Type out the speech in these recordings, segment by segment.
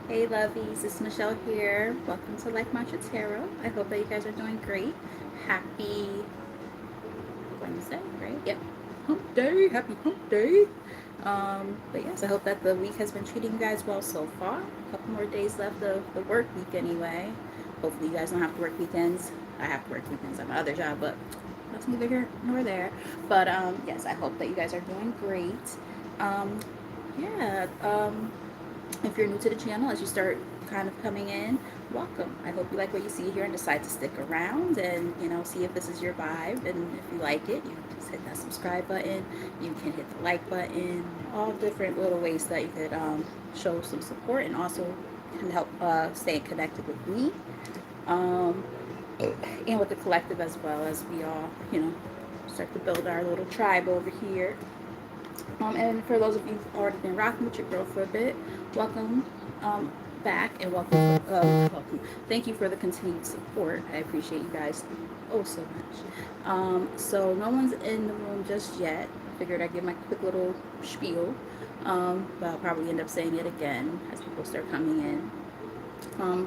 Hey lovies, it's Michelle here. Welcome to Like Mantra Tarot. I hope that you guys are doing great. Happy Wednesday, right? Yep. Hump day. Happy hump day. But yes, I hope that the week has been treating you guys well so far. A couple more days left of the work week anyway. Hopefully you guys don't have to work weekends. I have to work weekends at my other job, but that's neither here nor there. But yes, I hope that you guys are doing great. Um, yeah. If you're new to the channel, as you start kind of coming in, welcome. I hope you like what you see here and decide to stick around and see if this is your vibe. And if you like it, you can just hit that subscribe button. You can hit the like button. All different little ways that you could show some support and also can help stay connected with me um, and with the collective as well as we all start to build our little tribe over here. And for those of you who've already been rocking with your girl for a bit, welcome back and welcome. Thank you for the continued support. I appreciate you guys oh so much. So no one's in the room just yet. Figured I'd give my quick little spiel, but I'll probably end up saying it again as people start coming in.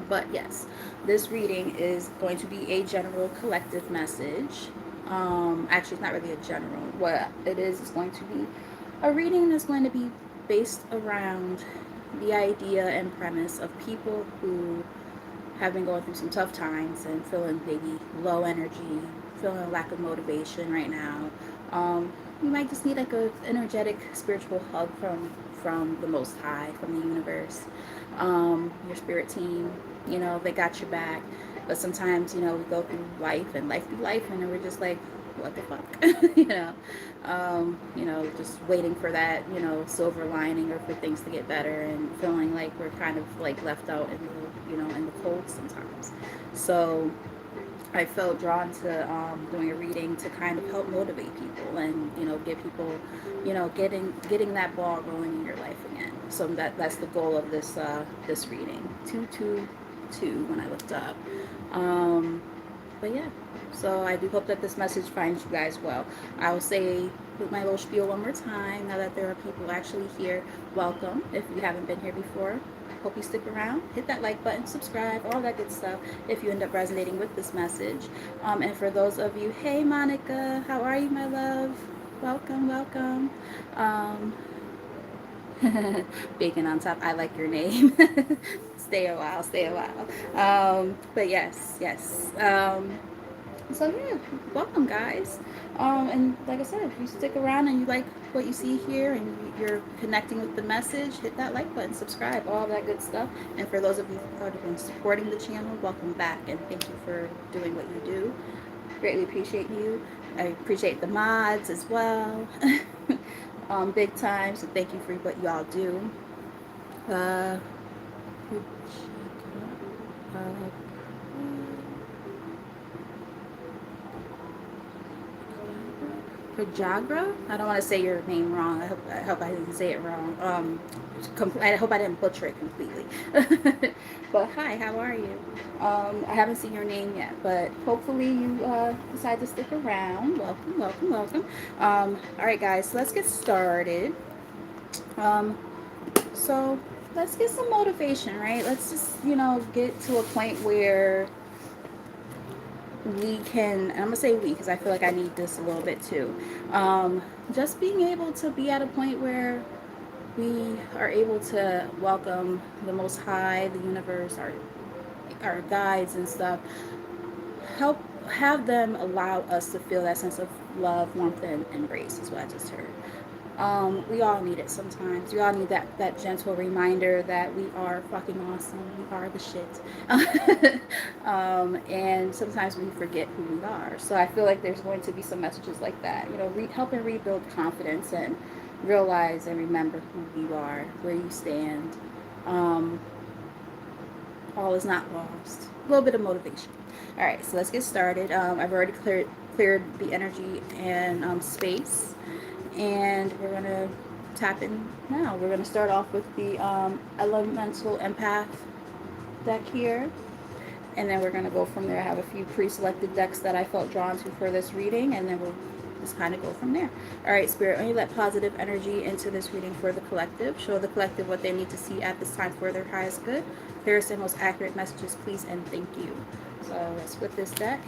But yes, this reading is going to be a general collective message. Actually, it's not really a general. What it is going to be a reading that's going to be based around the idea and premise of people who have been going through some tough times and feeling maybe low energy, feeling a lack of motivation right now. You might just need like a energetic spiritual hug from the Most High, from the universe. Your spirit team, they got your back. But sometimes, we go through life and life be life, and then we're just like, what the fuck, just waiting for that, silver lining or for things to get better, and feeling like we're kind of like left out in in the cold sometimes. So I felt drawn to doing a reading to kind of help motivate people and get people, getting that ball rolling in your life again. So that's the goal of this reading. 222 when I looked up. But yeah, so I do hope that this message finds you guys well. I will say with my little spiel one more time now that there are people actually here. Welcome if you haven't been here before. Hope you stick around. Hit that like button, subscribe, all that good stuff if you end up resonating with this message. And for those of you, hey Monica, how are you, my love? Welcome, welcome. Um, Bacon on top. I like your name. Stay a while, stay a while. But yes, yes. So yeah, welcome guys. And like I said, if you stick around and you like what you see here and you're connecting with the message, hit that like button, subscribe, all that good stuff. And for those of you who have been supporting the channel, welcome back and thank you for doing what you do. Greatly appreciate you. I appreciate the mods as well. Big time. So thank you for what you all do. Uh, Prajagra. I don't want to say your name wrong. I hope I didn't say it wrong. I hope I didn't butcher it completely. But hi, how are you? I haven't seen your name yet, but hopefully you decide to stick around. Welcome, welcome, welcome. All right, guys, so let's get started. Um, so let's get some motivation, right? Let's just get to a point where we can, I'm gonna say we because I feel like I need this a little bit too. Just being able to be at a point where we are able to welcome the Most High, the universe, our guides and stuff, help have them allow us to feel that sense of love, warmth, and embrace is what I just heard. We all need it sometimes. We all need that gentle reminder that we are fucking awesome. We are the shit. And sometimes we forget who we are. So I feel like there's going to be some messages like that. Helping rebuild confidence and realize and remember who you are, where you stand. All is not lost. A little bit of motivation. All right, so let's get started. I've already cleared the energy and space, and we're gonna tap in now. We're gonna start off with the elemental empath deck here, and then we're gonna go from there. I have a few pre-selected decks that I felt drawn to for this reading, and then we'll just kind of go from there. All right, Spirit, only let positive energy into this reading for the collective. Show the collective what they need to see at this time for their highest good. Clearest and most accurate messages, please and thank you. So let's flip this deck.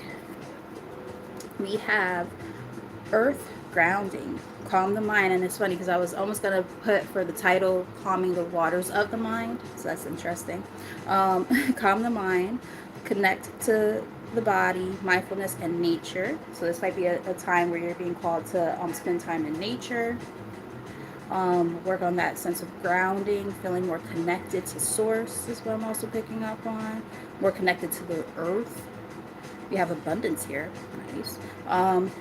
We have Earth grounding, calm the mind. And it's funny because I was almost going to put for the title calming the waters of the mind, so that's interesting. Calm the mind, connect to the body, mindfulness, and nature. So this might be a time where you're being called to spend time in nature, work on that sense of grounding, feeling more connected to source is what I'm also picking up on, more connected to the earth. We have abundance here. Nice.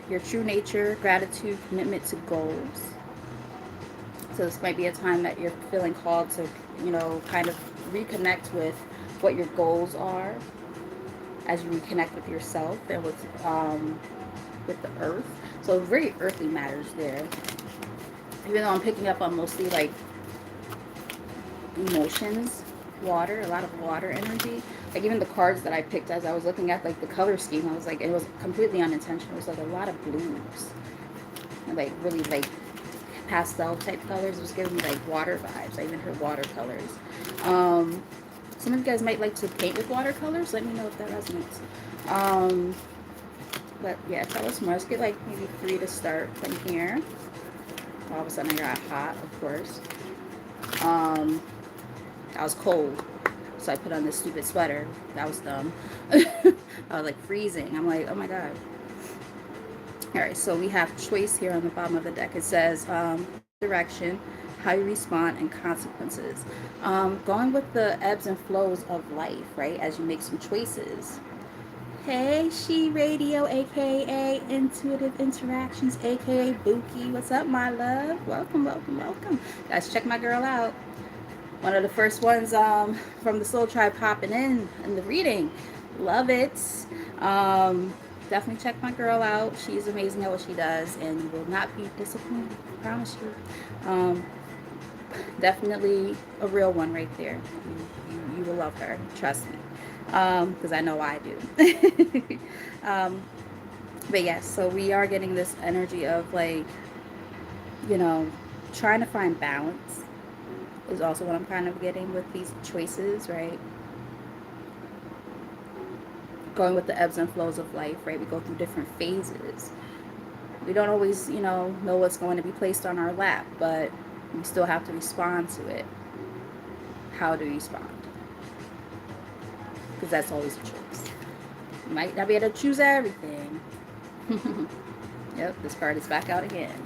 Your true nature, gratitude, commitment to goals. So this might be a time that you're feeling called to, kind of reconnect with what your goals are as you reconnect with yourself and with the earth. So very earthly matters there. Even though I'm picking up on mostly like emotions, water, a lot of water energy. Like even the cards that I picked as I was looking at like the color scheme, I was like, it was completely unintentional. It was like a lot of blues and like really like pastel type colors. It was giving me like water vibes. I even heard watercolors. Some of you guys might like to paint with watercolors. Let me know if that resonates. But yeah, tell us more. Let's get like maybe 3 to start from here. All of a sudden I got hot, of course. I was cold, so I put on this stupid sweater. That was dumb. I was like freezing. I'm like, oh my god. All right, so we have choice here on the bottom of the deck. It says direction, how you respond, and consequences. Going with the ebbs and flows of life, right? As you make some choices. Hey, She Radio, aka Intuitive Interactions, aka Buki. What's up, my love? Welcome, welcome, welcome. Guys, check my girl out. One of the first ones from the Soul Tribe popping in the reading. Love it. Definitely check my girl out. She's amazing at what she does, and you will not be disappointed. I promise you. Definitely a real one right there. You will love her. Trust me. Because I know I do. But yes, so we are getting this energy of like, trying to find balance is also what I'm kind of getting with these choices, right? Going with the ebbs and flows of life, right? We go through different phases. We don't always, know what's going to be placed on our lap, but we still have to respond to it. How do we respond? Because that's always a choice. You might not be able to choose everything. Yep, this card is back out again.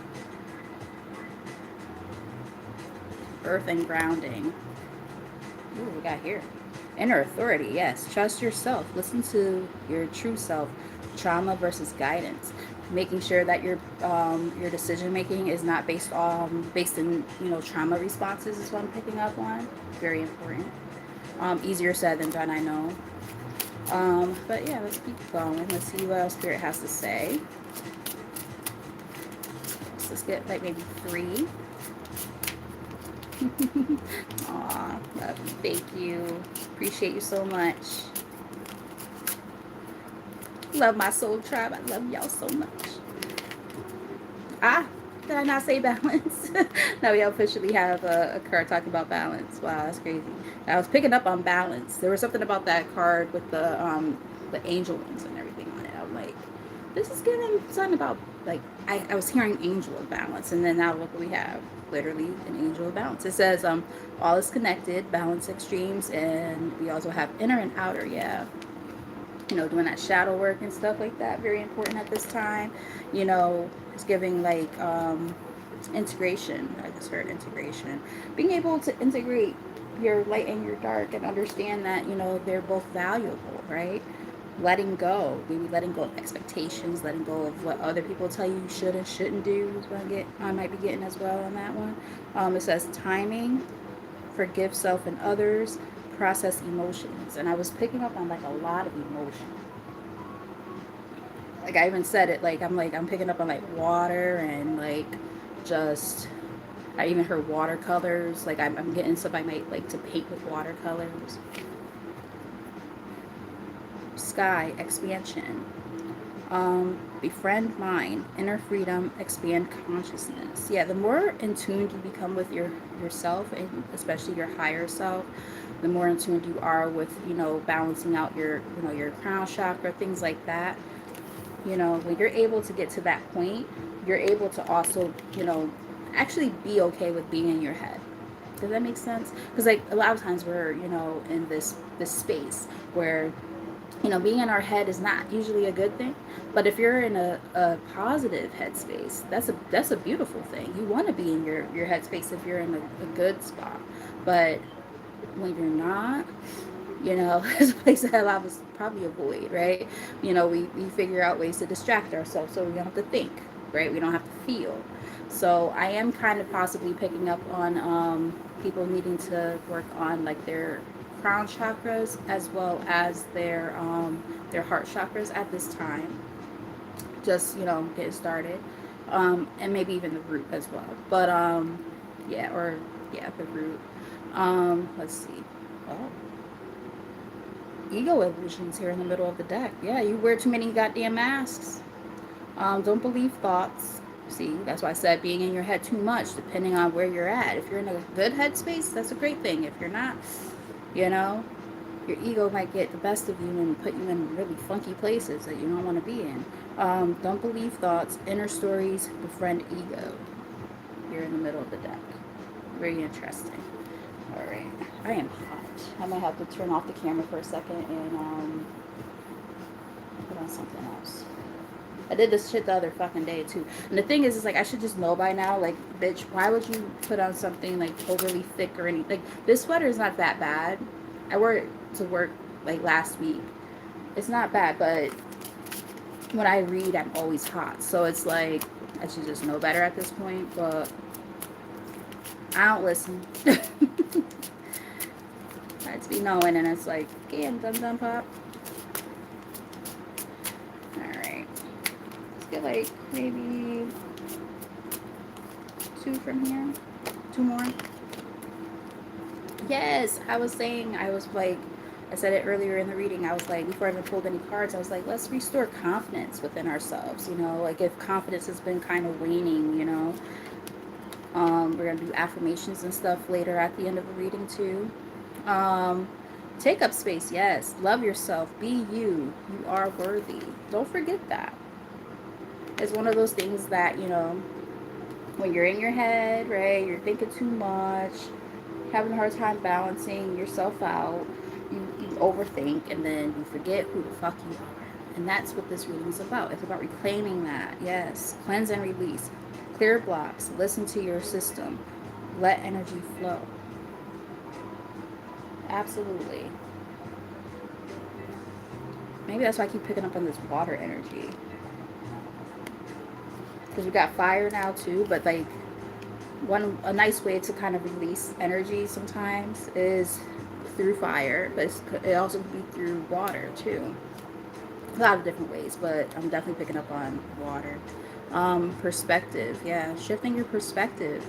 Earth and grounding. Ooh, we got here. Inner authority, yes. Trust yourself. Listen to your true self. Trauma versus guidance. Making sure that your decision making is not based in trauma responses is what I'm picking up on. Very important. Easier said than done, I know. But yeah, let's keep going. Let's see what else Spirit has to say. Let's get like maybe 3. Aw, thank you. Appreciate you so much. Love my soul tribe. I love y'all so much. Did I not say balance? Now we officially have a card talking about balance. Wow, that's crazy. I was picking up on balance. There was something about that card with the angel wings and everything on it. I'm like, this is giving something about, like, I was hearing angel of balance, and then now look what we have. Literally an angel of balance. It says all is connected, balance extremes, and we also have inner and outer. Yeah, doing that shadow work and stuff like that, very important at this time. It's giving like integration. I just heard integration, being able to integrate your light and your dark and understand that they're both valuable, right? Letting go, maybe letting go of expectations, letting go of what other people tell you should and shouldn't do is what I might be getting as well on that one. It says timing, forgive self and others, process emotions. And I was picking up on like a lot of emotion. Like I even said it, I'm picking up on like water and like just, I even heard watercolors. Like I'm getting stuff I might like to paint with watercolors. Sky, expansion. Befriend mind, inner freedom, expand consciousness. Yeah, the more in tune you become with yourself, and especially your higher self, the more in tune you are with, balancing out your crown chakra, things like that. When you're able to get to that point, you're able to also, actually be okay with being in your head. Does that make sense? Because like a lot of times we're, in this space where, being in our head is not usually a good thing. But if you're in a positive headspace, that's a beautiful thing. You want to be in your headspace if you're in a good spot. But when you're not, it's a place that a lot of us probably avoid, right? We figure out ways to distract ourselves so we don't have to think, right? We don't have to feel. So I am kind of possibly picking up on people needing to work on like their crown chakras as well as their heart chakras at this time. Just getting started, and maybe even the root as well. But yeah, or yeah, the root. Let's see. Oh, ego illusions here in the middle of the deck. Yeah, you wear too many goddamn masks. Don't believe thoughts. See, that's why I said being in your head too much, depending on where you're at. If you're in a good headspace, that's a great thing. If you're not, you know, your ego might get the best of you and put you in really funky places that you don't want to be in. Don't believe thoughts, inner stories, befriend ego. You're in the middle of the deck. Very interesting. All right. I am hot. I might have to turn off the camera for a second and put on something else. I did this shit the other fucking day too. And the thing is like I should just know by now, like, bitch, why would you put on something like overly thick or anything? Like, this sweater is not that bad. I wore it to work like last week. It's not bad, but when I read, I'm always hot. So it's like I should just know better at this point, but I don't listen. I to be knowing, and it's like, damn, dum dum pop. Alright. Let's get like maybe 2 from here. 2 more. Yes, I was saying, I said it earlier in the reading, I was like, before I even pulled any cards, I was like, let's restore confidence within ourselves, like if confidence has been kind of waning, we're going to do affirmations and stuff later at the end of the reading too. Take up space, yes. Love yourself. Be you. You are worthy. Don't forget that. It's one of those things that, when you're in your head, right, you're thinking too much, having a hard time balancing yourself out, you overthink, and then you forget who the fuck you are. And that's what this reading is about. It's about reclaiming that, yes. Cleanse and release. Clear blocks. Listen to your system. Let energy flow. Absolutely. Maybe that's why I keep picking up on this water energy. Because we got fire now too, but like a nice way to kind of release energy sometimes is through fire, but it also can be through water too. A lot of different ways, but I'm definitely picking up on water. Perspective, yeah, shifting your perspective.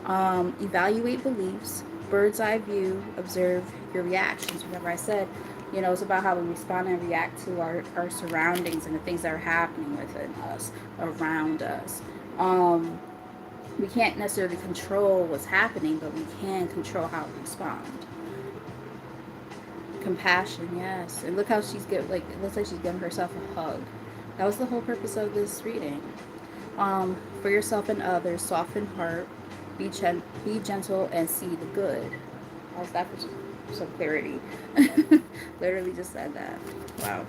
Evaluate beliefs, bird's eye view, observe your reactions. Remember I said, it's about how we respond and react to our surroundings and the things that are happening within us, around us. We can't necessarily control what's happening, but we can control how we respond. Compassion, yes. And look how it looks like she's giving herself a hug. That was the whole purpose of this reading. For yourself and others, soften heart, be gentle, and see the good. How's that for some clarity? Literally just said that. Wow.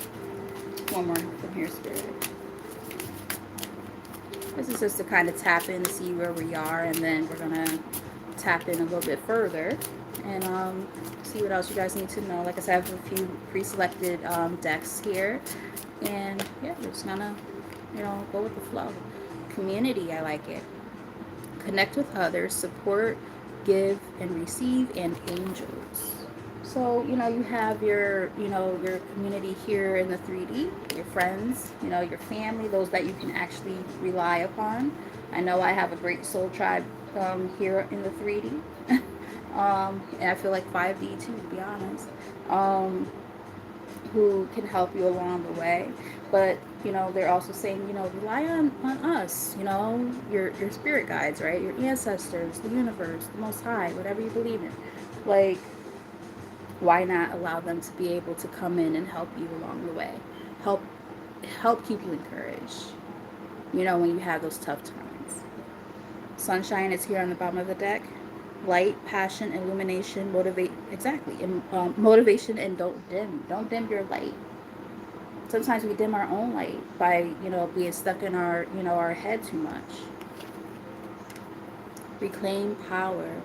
One more from here, Spirit. This is just to kind of tap in to see where we are, and then we're going to tap in a little bit further and see what else you guys need to know. Like I said, I have a few pre-selected decks here, and yeah, we're just gonna go with the flow. Community, I like it. Connect with others, support, give and receive, and angels. So you have your your community here in the 3D, your friends, your family, those that you can actually rely upon. I know I have a great soul tribe here in the 3D. And I feel like 5D too, to be honest, who can help you along the way. But You know, they're also saying, you know, rely on us, you know, your spirit guides, right? Your ancestors, the universe, the most high, whatever you believe in. Like, why not allow them to be able to come in and help you along the way? Help help keep you encouraged, you know, when you have those tough times. Sunshine is here on the bottom of the deck. Light, passion, illumination, motivate, exactly. Motivation, and don't dim your light. Sometimes we dim our own light by, you know, being stuck in our, you know, our head too much. Reclaim power,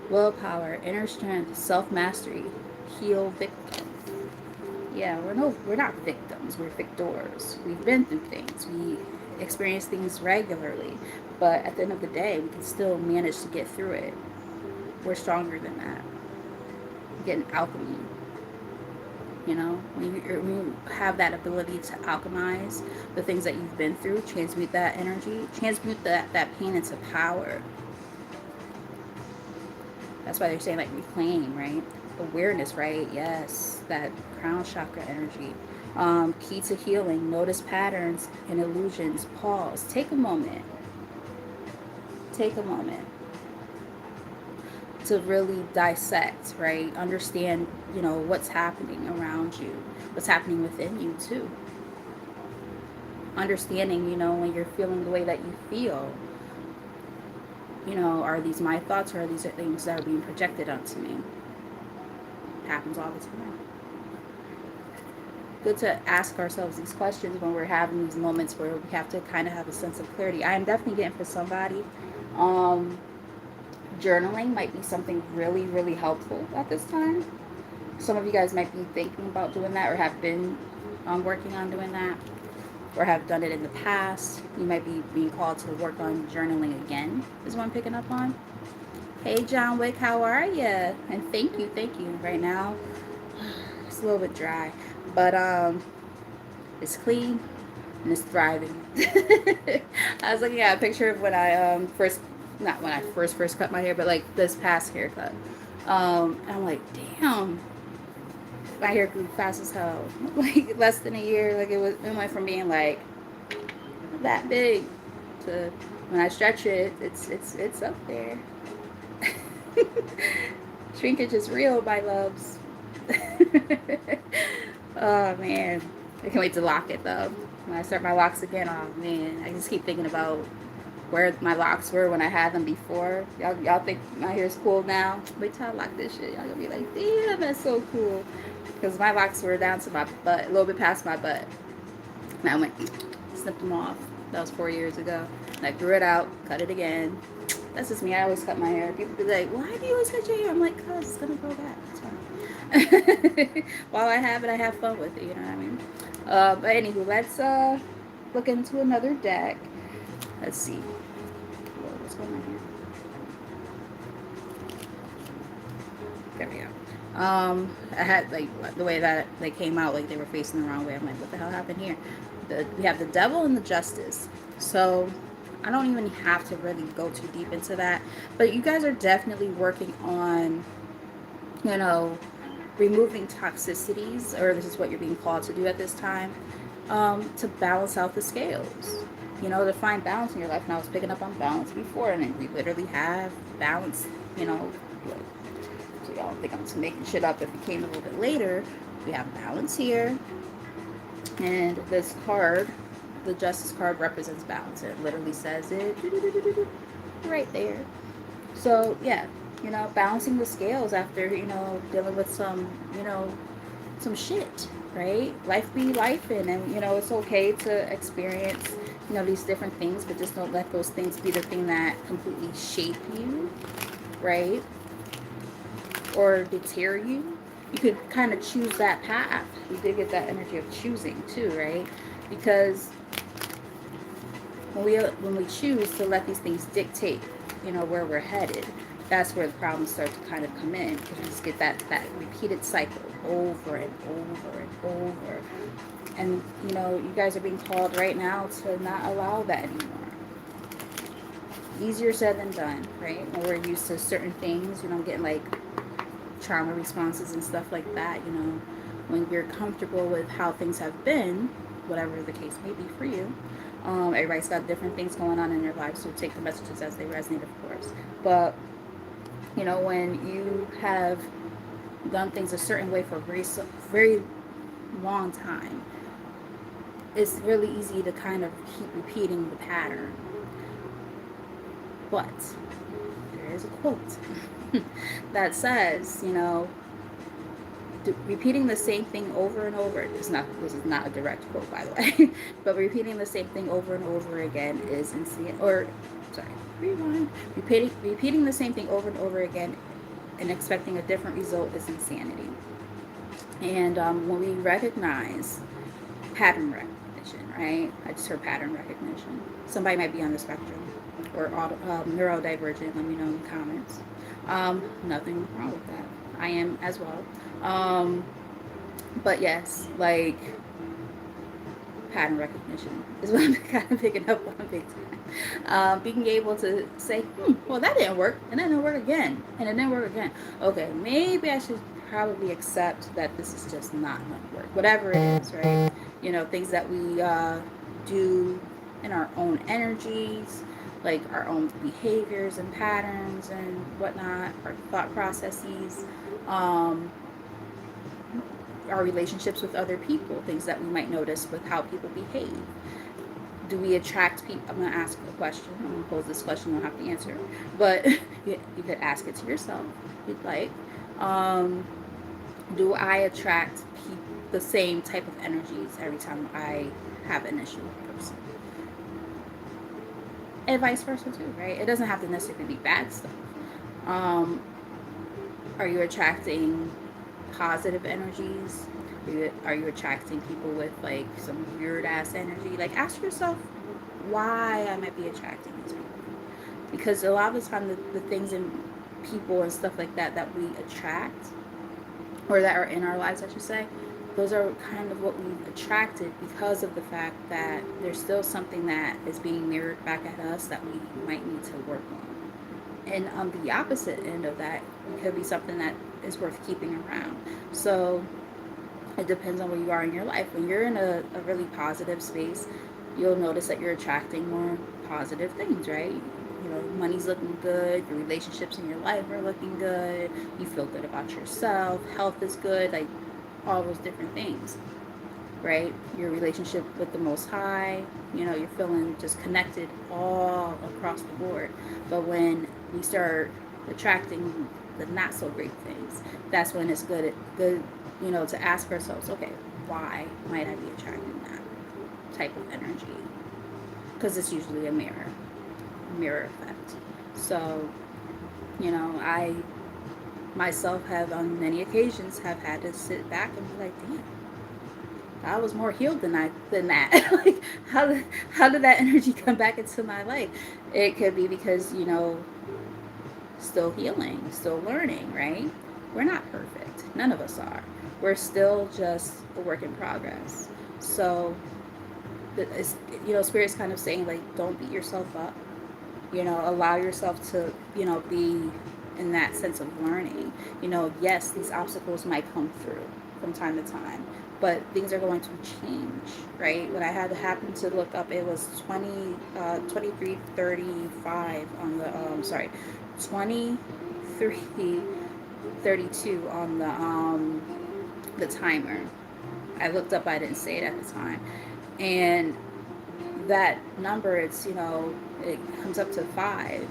willpower, inner strength, self-mastery, heal victim. Yeah, we're not victims, we're victors. We've been through things. We experience things regularly, but at the end of the day, we can still manage to get through it. We're stronger than that. We get an alchemy. You know, when you have that ability to alchemize the things that you've been through, transmute that energy, transmute that pain into power. That's why they're saying like reclaim, right? Awareness, right? Yes, that crown chakra energy. Key to healing. Notice patterns and illusions. Pause. Take a moment. Take a moment to really dissect, right? Understand, you know, what's happening around you, what's happening within you too. Understanding, you know, when you're feeling the way that you feel, you know, are these my thoughts, or are these things that are being projected onto me? It happens all the time. Good to ask ourselves these questions when we're having these moments where we have to kind of have a sense of clarity. I am definitely getting for somebody. Um, Journaling might be something really, really helpful at this time. Some of you guys might be thinking about doing that, or have been working on doing that, or have done it in the past. You might be being called to work on journaling again, is what I'm picking up on. Hey, John Wick, how are you? And thank you, thank you. Right now, it's a little bit dry, but it's clean and it's thriving. I was looking at a picture of when I first, not when I first cut my hair, but like this past haircut. And I'm like, damn, my hair grew fast as hell. Like less than a year, like it went from being like that big to when I stretch it, it's up there. Shrinkage is real, my loves. Oh man, I can't wait to lock it though. When I start my locks again, oh man, I just keep thinking about where my locks were when I had them before. Y'all think my hair's cool now? Wait till I lock this shit. Y'all gonna be like, damn, that's so cool. Because my locks were down to my butt, a little bit past my butt. And I went, snipped them off. That was 4 years ago. And I grew it out, cut it again. That's just me. I always cut my hair. People be like, why do you always cut your hair? I'm like, cause it's gonna grow back. It's fine. While I have it, I have fun with it. You know what I mean? But anywho, let's look into another deck. Let's see. Whoa, what's going on here? There we go. I had like the way that they came out, like they were facing the wrong way. I'm like, what the hell happened here? We have the devil and the justice. So I don't even have to really go too deep into that. But you guys are definitely working on, you know, removing toxicities, or this is what you're being called to do at this time, to balance out the scales. You know, to find balance in your life. And I was picking up on balance before, and we literally have balance, you know. So y'all think I'm just making shit up if it came a little bit later. We have balance here. And this card, the Justice card, represents balance. It literally says it right there. So, yeah, you know, balancing the scales after, you know, dealing with some, you know, some shit, right? Life be life, and you know, it's okay to experience, you know, these different things, but just don't let those things be the thing that completely shape you, right? Or deter you. You could kind of choose that path. You did get that energy of choosing too, right? Because when we choose to let these things dictate, you know, where we're headed, that's where the problems start to kind of come in, because you just get that repeated cycle over and over and over. And you know, you guys are being called right now to not allow that anymore. Easier said than done, right? When we're used to certain things, you know, getting like trauma responses and stuff like that, you know, when you're comfortable with how things have been, whatever the case may be for you. Everybody's got different things going on in their lives, so take the messages as they resonate, of course. But when you have done things a certain way for a very long time, it's really easy to kind of keep repeating the pattern. But there is a quote that says, repeating the same thing over and over. This is not a direct quote, by the way, but repeating the same thing over and over again is insane. Or, sorry, rewind. Repeating the same thing over and over again and expecting a different result is insanity. And when we recognize pattern recognition, right? I just heard pattern recognition. Somebody might be on the spectrum or neurodivergent. Let me know in the comments. Nothing wrong with that. I am as well. But yes, like pattern recognition is what I'm kind of picking up on big time. Being able to say, well, that didn't work, and then it'll work again, and it didn't work again. Okay, maybe I should probably accept that this is just not going to work. Whatever it is, right? Things that we do in our own energies, like our own behaviors and patterns and whatnot, our thought processes. Our relationships with other people, things that we might notice with how people behave. Do we attract people? I'm going to ask a question. I'm going to pose this question. You don't have to answer. But you could ask it to yourself if you'd like. Do I attract the same type of energies every time I have an issue with a person? And vice versa too, right? It doesn't have to necessarily be bad stuff. Are you attracting positive energies? Are you attracting people with like some weird ass energy? Like, ask yourself why I might be attracting these people. Because a lot of the time the things in people and stuff like that we attract, or that are in our lives I should say, those are kind of what we've attracted because of the fact that there's still something that is being mirrored back at us that we might need to work on. And on the opposite end of that, it could be something that is worth keeping around. So it depends on where you are in your life. When you're in a really positive space, you'll notice that you're attracting more positive things, right? Money's looking good, your relationships in your life are looking good, you feel good about yourself, health is good, like all those different things, right? Your relationship with the Most High, you're feeling just connected all across the board. But when we start attracting the not so great things, that's when it's good to ask ourselves, okay, why might I be attracting that type of energy? Because it's usually a mirror effect. So, I myself have on many occasions have had to sit back and be like, damn, I was more healed than that. Like, how did that energy come back into my life? It could be because, still healing, still learning, right? We're not perfect. None of us are. We're still just a work in progress. So, Spirit's kind of saying, like, don't beat yourself up. Allow yourself to, be in that sense of learning. Yes, these obstacles might come through from time to time, but things are going to change, right? What I had to happen to look up, it was 23:35 on the, 23:32 on the timer. I looked up, I didn't say it at the time. And that number, it's, it comes up to 5.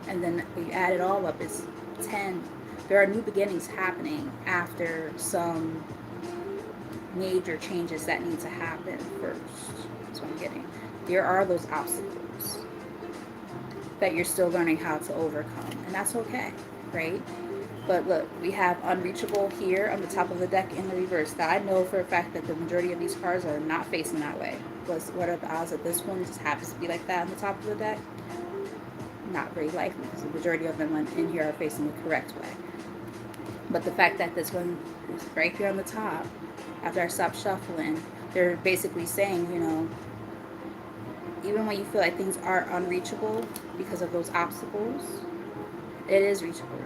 And then we add it all up, it's 10. There are new beginnings happening after some major changes that need to happen first. That's what I'm getting. There are those obstacles that you're still learning how to overcome. And that's okay, right? But look, we have unreachable here on the top of the deck in the reverse. Now, I know for a fact that the majority of these cards are not facing that way. What are the odds that this one just happens to be like that on the top of the deck? Not very likely, because the majority of them in here are facing the correct way. But the fact that this one is right here on the top, after I stop shuffling, they're basically saying, even when you feel like things are unreachable because of those obstacles, it is reachable.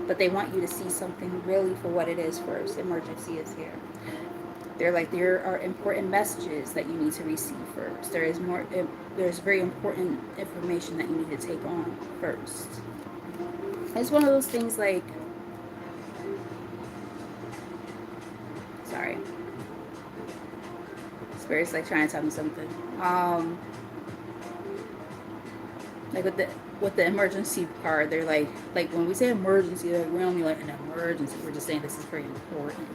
But they want you to see something really for what it is first. Emergency is here. There are important messages that you need to receive first. There's very important information that you need to take on first. It's one of those things like, sorry, Spirit's like trying to tell me something. Like with the emergency card, they're like when we say emergency, like we're only like an emergency. We're just saying this is very important.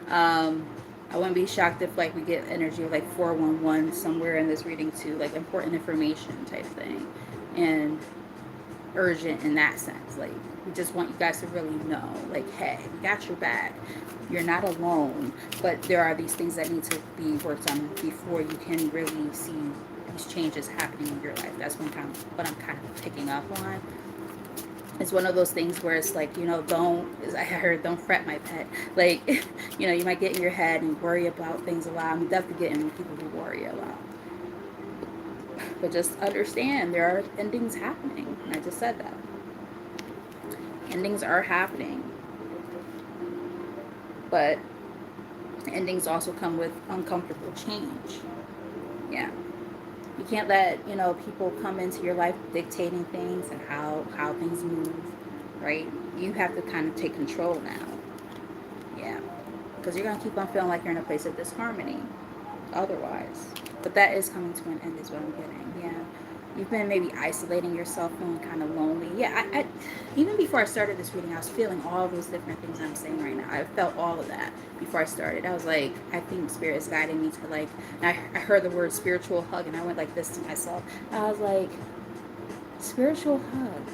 I wouldn't be shocked if like we get energy of like 411 somewhere in this reading too, like important information type thing, and urgent in that sense. Like we just want you guys to really know, like, hey, we got your back. You're not alone, but there are these things that need to be worked on before you can really see these changes happening in your life. That's what I'm kind of picking up on. It's one of those things where it's like, as I heard, don't fret, my pet. Like, you might get in your head and worry about things a lot. I'm definitely getting people who worry a lot. But just understand there are endings happening. And I just said that. Endings are happening. But endings also come with uncomfortable change. Yeah. You can't let, people come into your life dictating things and how things move, right? You have to kind of take control now. Yeah. Because you're going to keep on feeling like you're in a place of disharmony otherwise. But that is coming to an end is what I'm getting. Yeah. You've been maybe isolating yourself, feeling kind of lonely. Yeah, I even before I started this reading, I was feeling all those different things I'm saying right now. I felt all of that before I started. I was like, I think Spirit is guiding me to like, and I heard the word spiritual hug, and I went like this to myself. I was like, spiritual hug.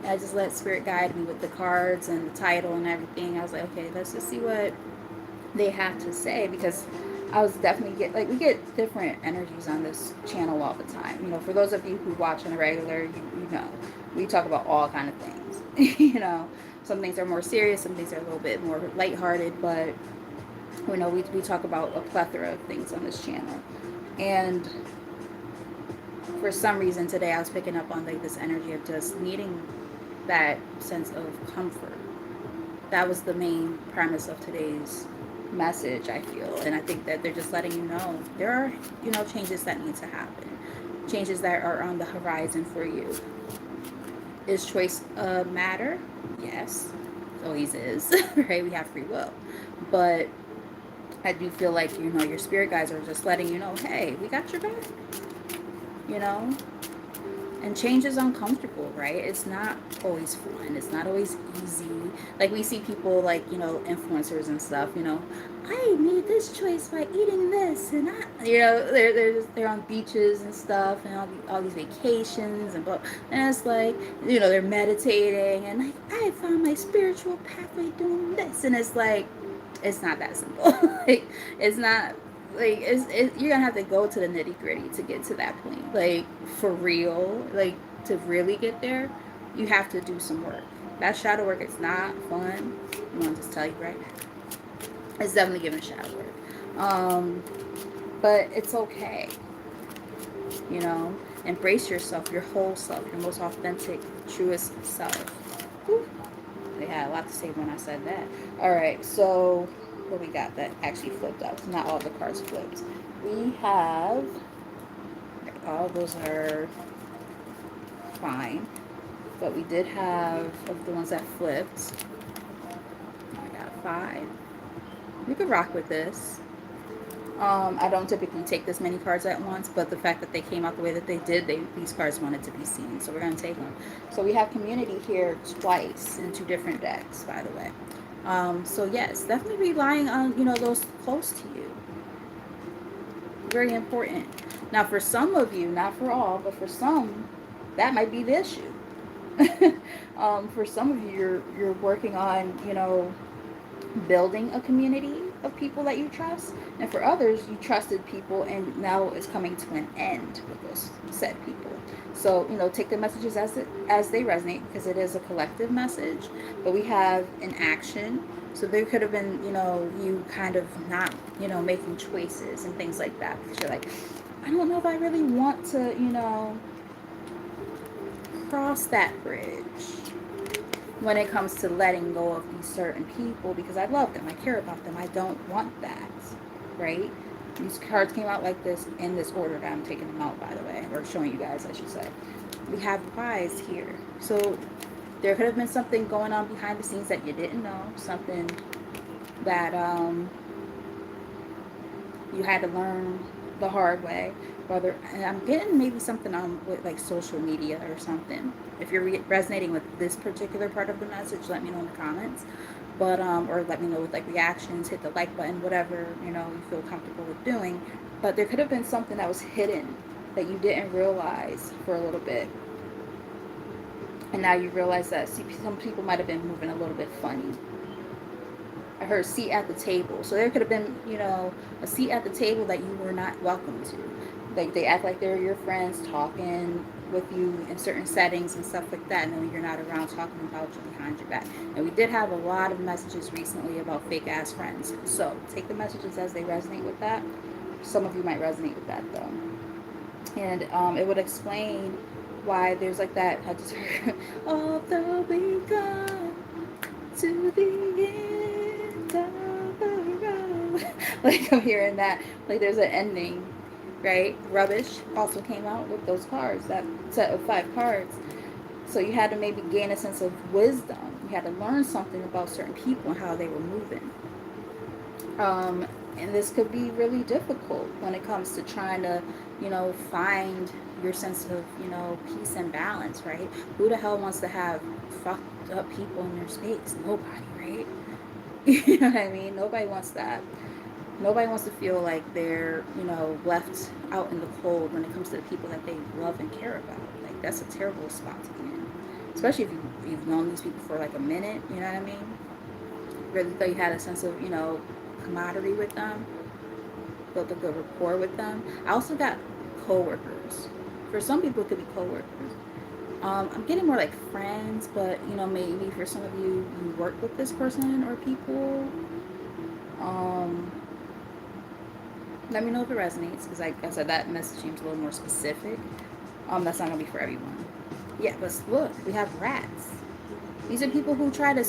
And I just let Spirit guide me with the cards and the title and everything. I was like, okay, let's just see what they have to say, because I was definitely we get different energies on this channel all the time. For those of you who watch on a regular, you know, we talk about all kind of things. Some things are more serious, some things are a little bit more lighthearted, but we talk about a plethora of things on this channel. And for some reason today, I was picking up on like this energy of just needing that sense of comfort. That was the main premise of today's message, I feel. And I think that they're just letting you know there are changes that need to happen, changes that are on the horizon for you. Is choice a matter? Yes, it always is. Right? We have free will, but I do feel like your spirit guides are just letting you know, hey, we got your back. And change is uncomfortable, right? It's not always fun. It's not always easy. Like we see people like, influencers and stuff, I made this choice by eating this, and they're on beaches and stuff, and all these vacations and it's like, they're meditating, and like, I found my spiritual pathway doing this, and it's like, it's not that simple. Like, it's not. Like, you're gonna have to go to the nitty gritty to get to that point. Like, for real, like, to really get there, you have to do some work. That shadow work is not fun. I'm gonna just tell you right now. It's definitely giving shadow work. But it's okay. Embrace yourself, your whole self, your most authentic, truest self. Whew. They had a lot to say when I said that. Alright, so what we got that actually flipped up? Not all the cards flipped. We have, all those are fine, but we did have, of the ones that flipped, I got 5. We could rock with this. I don't typically take this many cards at once, but the fact that they came out the way that they did, these cards wanted to be seen, so we're going to take them. So we have community here twice in 2 different decks, by the way. So yes, definitely relying on, those close to you. Very important. Now for some of you, not for all, but for some, that might be the issue. For some of you, you're working on, building a community of people that you trust, and for others, you trusted people and now it's coming to an end with those said people. So take the messages as they resonate, because it is a collective message. But we have an action, so there could have been you kind of not making choices and things like that, because you're like, I don't know if I really want to cross that bridge. when it comes to letting go of these certain people, because I love them, I care about them, I don't want that, right? These cards came out like this in this order that I'm taking them out, by the way, or showing you guys, I should say. We have wise here. So there could have been something going on behind the scenes that you didn't know, something that you had to learn the hard way. Whether, and I'm getting maybe something on with like social media or something. If you're resonating with this particular part of the message, let me know in the comments. But or let me know with like reactions, hit the like button, whatever you feel comfortable with doing. But there could have been something that was hidden that you didn't realize for a little bit, and now you realize that some people might have been moving a little bit funny. I heard seat at the table. So there could have been, a seat at the table that you were not welcome to. Like they act like they're your friends talking with you in certain settings and stuff like that, and then you're not around talking about you behind your back. And we did have a lot of messages recently about fake ass friends. So take the messages as they resonate with that. Some of you might resonate with that though. And it would explain why there's like that. I just heard, although we go to the end of the road. Like I'm hearing that. Like there's an ending, right? Rubbish also came out with those cards, that set of 5 cards. So you had to maybe gain a sense of wisdom. You had to learn something about certain people and how they were moving. And this could be really difficult when it comes to trying to, find your sense of, peace and balance, right? Who the hell wants to have fucked up people in their space? Nobody, right? You know what I mean? Nobody wants that. Nobody wants to feel like they're, left out in the cold when it comes to the people that they love and care about. Like, that's a terrible spot to be in. Especially if you've known these people for like a minute, you know what I mean? Really thought you had a sense of, camaraderie with them, built a good rapport with them. I also got coworkers. For some people, it could be coworkers. I'm getting more like friends, but maybe for some of you, you work with this person or people. Let me know if it resonates, because like I said, that message seems a little more specific. That's not gonna be for everyone. Yeah, but look, we have rats. These are people who try to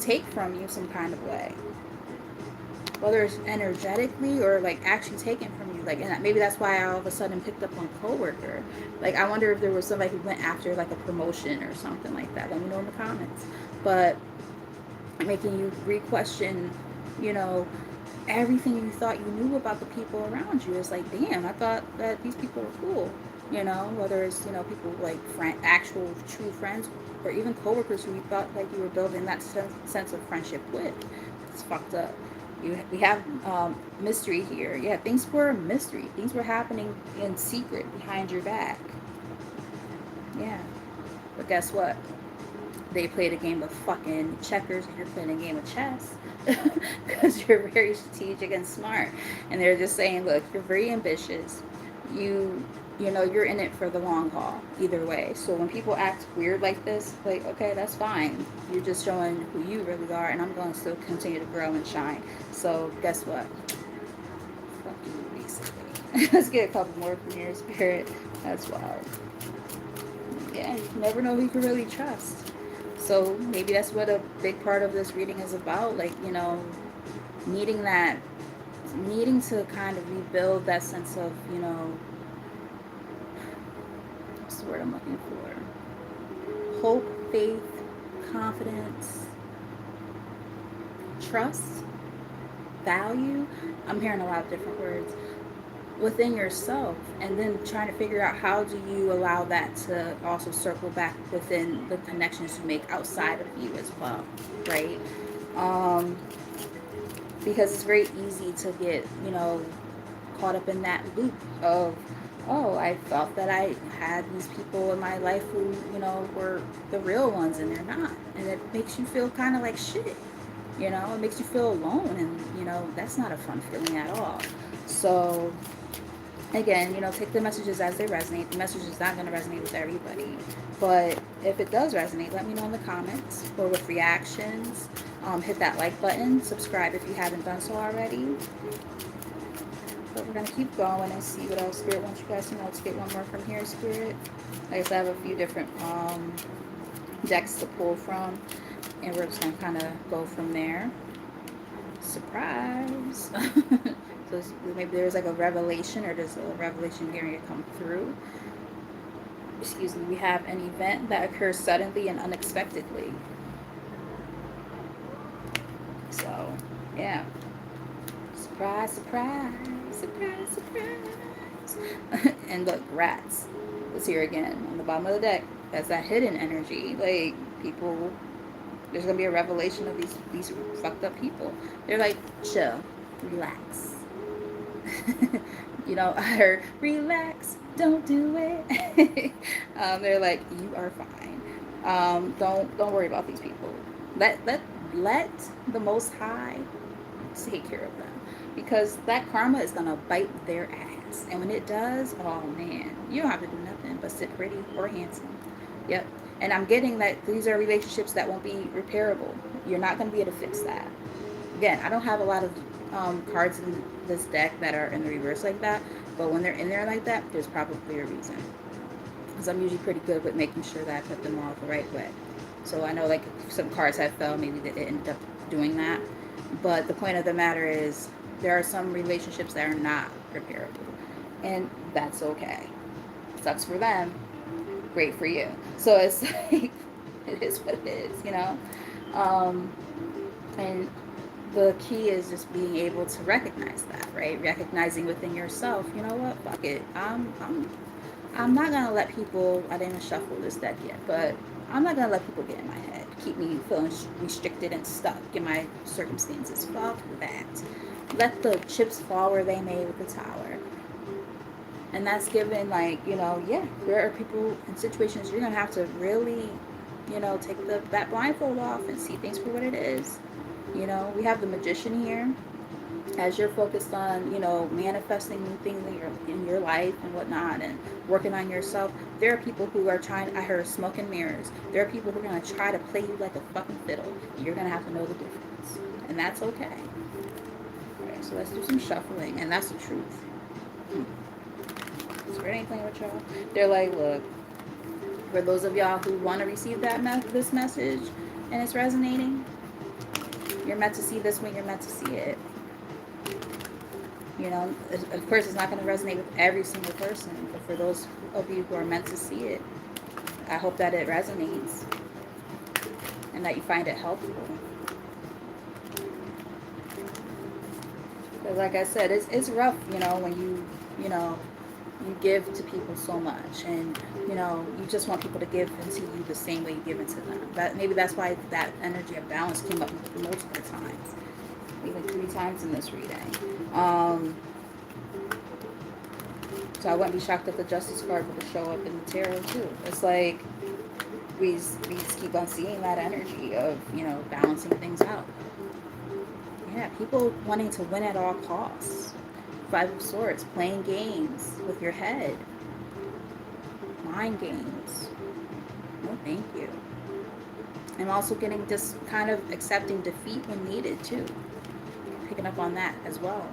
take from you some kind of way, whether it's energetically or like actually taken from you. Like, and maybe that's why I all of a sudden picked up on coworker. Like, I wonder if there was somebody who went after like a promotion or something like that. Let me know in the comments. But making you re-question, everything you thought you knew about the people around you. Is like, damn, I thought that these people were cool. Whether it's people like actual true friends, or even coworkers who you thought like you were building that sense of friendship with. It's fucked up. We have mystery here. Yeah, things were a mystery. Things were happening in secret behind your back. Yeah, but guess what? They played a game of fucking checkers, and you're playing a game of chess. Because you're very strategic and smart, and they're just saying, look, you're very ambitious, you're in it for the long haul either way. So when people act weird like this, like, okay, that's fine, you're just showing who you really are, and I'm going to still continue to grow and shine. So guess what? Fuck you, basically. Let's get a couple more from your spirit. That's wild. Yeah, you never know who you can really trust. So maybe that's what a big part of this reading is about. Like, needing to kind of rebuild that sense of, what's the word I'm looking for? Hope, faith, confidence, trust, value. I'm hearing a lot of different words within yourself, and then trying to figure out how do you allow that to also circle back within the connections you make outside of you as well, right? Because it's very easy to get caught up in that loop of, oh, I felt that I had these people in my life who were the real ones, and they're not, and it makes you feel kind of like shit. It makes you feel alone, and that's not a fun feeling at all. So again, take the messages as they resonate. The message is not going to resonate with everybody, but if it does resonate, let me know in the comments or with reactions. Hit that like button, subscribe if you haven't done so already. But we're going to keep going and see what else Spirit wants you guys to know. Let's get one more from here, Spirit. I guess I have a few different decks to pull from. And we're just going to kind of go from there. Surprise. So maybe there's like a revelation, or there's a revelation getting to come through. Excuse me. We have an event that occurs suddenly and unexpectedly. So, yeah. Surprise, surprise, surprise, surprise. And look, rats was here again on the bottom of the deck. That's that hidden energy. Like, people, there's gonna be a revelation of these fucked up people. They're like, chill, relax. You know, I heard relax, don't do it. They're like, you are fine. Don't worry about these people. Let the Most High take care of them, because that karma is gonna bite their ass, and when it does, oh man, you don't have to do nothing but sit pretty or handsome. Yep. And I'm getting that these are relationships that won't be repairable. You're not gonna be able to fix that. Again, I don't have a lot of cards in this deck that are in the reverse like that, but when they're in there like that, there's probably a reason, because I'm usually pretty good with making sure that I put them all the right way. So I know like some cards have fell, maybe they ended up doing that. But the point of the matter is, there are some relationships that are not repairable, and that's okay. Sucks for them, great for you. So it's like, it is what it is, you know. Um, and the key is just being able to recognize that, right? Recognizing within yourself, you know what, fuck it. I'm not gonna let people. I didn't shuffle this deck yet, but I'm not gonna let people get in my head, keep me feeling restricted and stuck in my circumstances. Fuck that. Let the chips fall where they may with the tower. And that's given, like, you know, yeah, there are people in situations you're gonna have to really, you know, take that blindfold off and see things for what it is. You know, we have the Magician here. As you're focused on, you know, manifesting new things in your life and whatnot, and working on yourself, there are people who are trying. I heard smoke and mirrors. There are people who are going to try to play you like a fucking fiddle. You're going to have to know the difference, and that's okay. All right, so let's do some shuffling, and that's the truth. Spirit ain't playing with y'all. They're like, look, for those of y'all who want to receive this message and it's resonating, you're meant to see this when you're meant to see it. You know, of course, it's not going to resonate with every single person, but for those of you who are meant to see it, I hope that it resonates and that you find it helpful. Because like I said, it's rough, you know, when you know, you give to people so much, and, you know, you just want people to give into you the same way you give into them. Maybe that's why that energy of balance came up multiple times, even 3 times in this reading. So I wouldn't be shocked if the Justice card would show up in the tarot too. It's like we just keep on seeing that energy of, you know, balancing things out. Yeah, people wanting to win at all costs. 5 of Swords, playing games with your head. Mind games. No, thank you. I'm also getting just kind of accepting defeat when needed too. Picking up on that as well.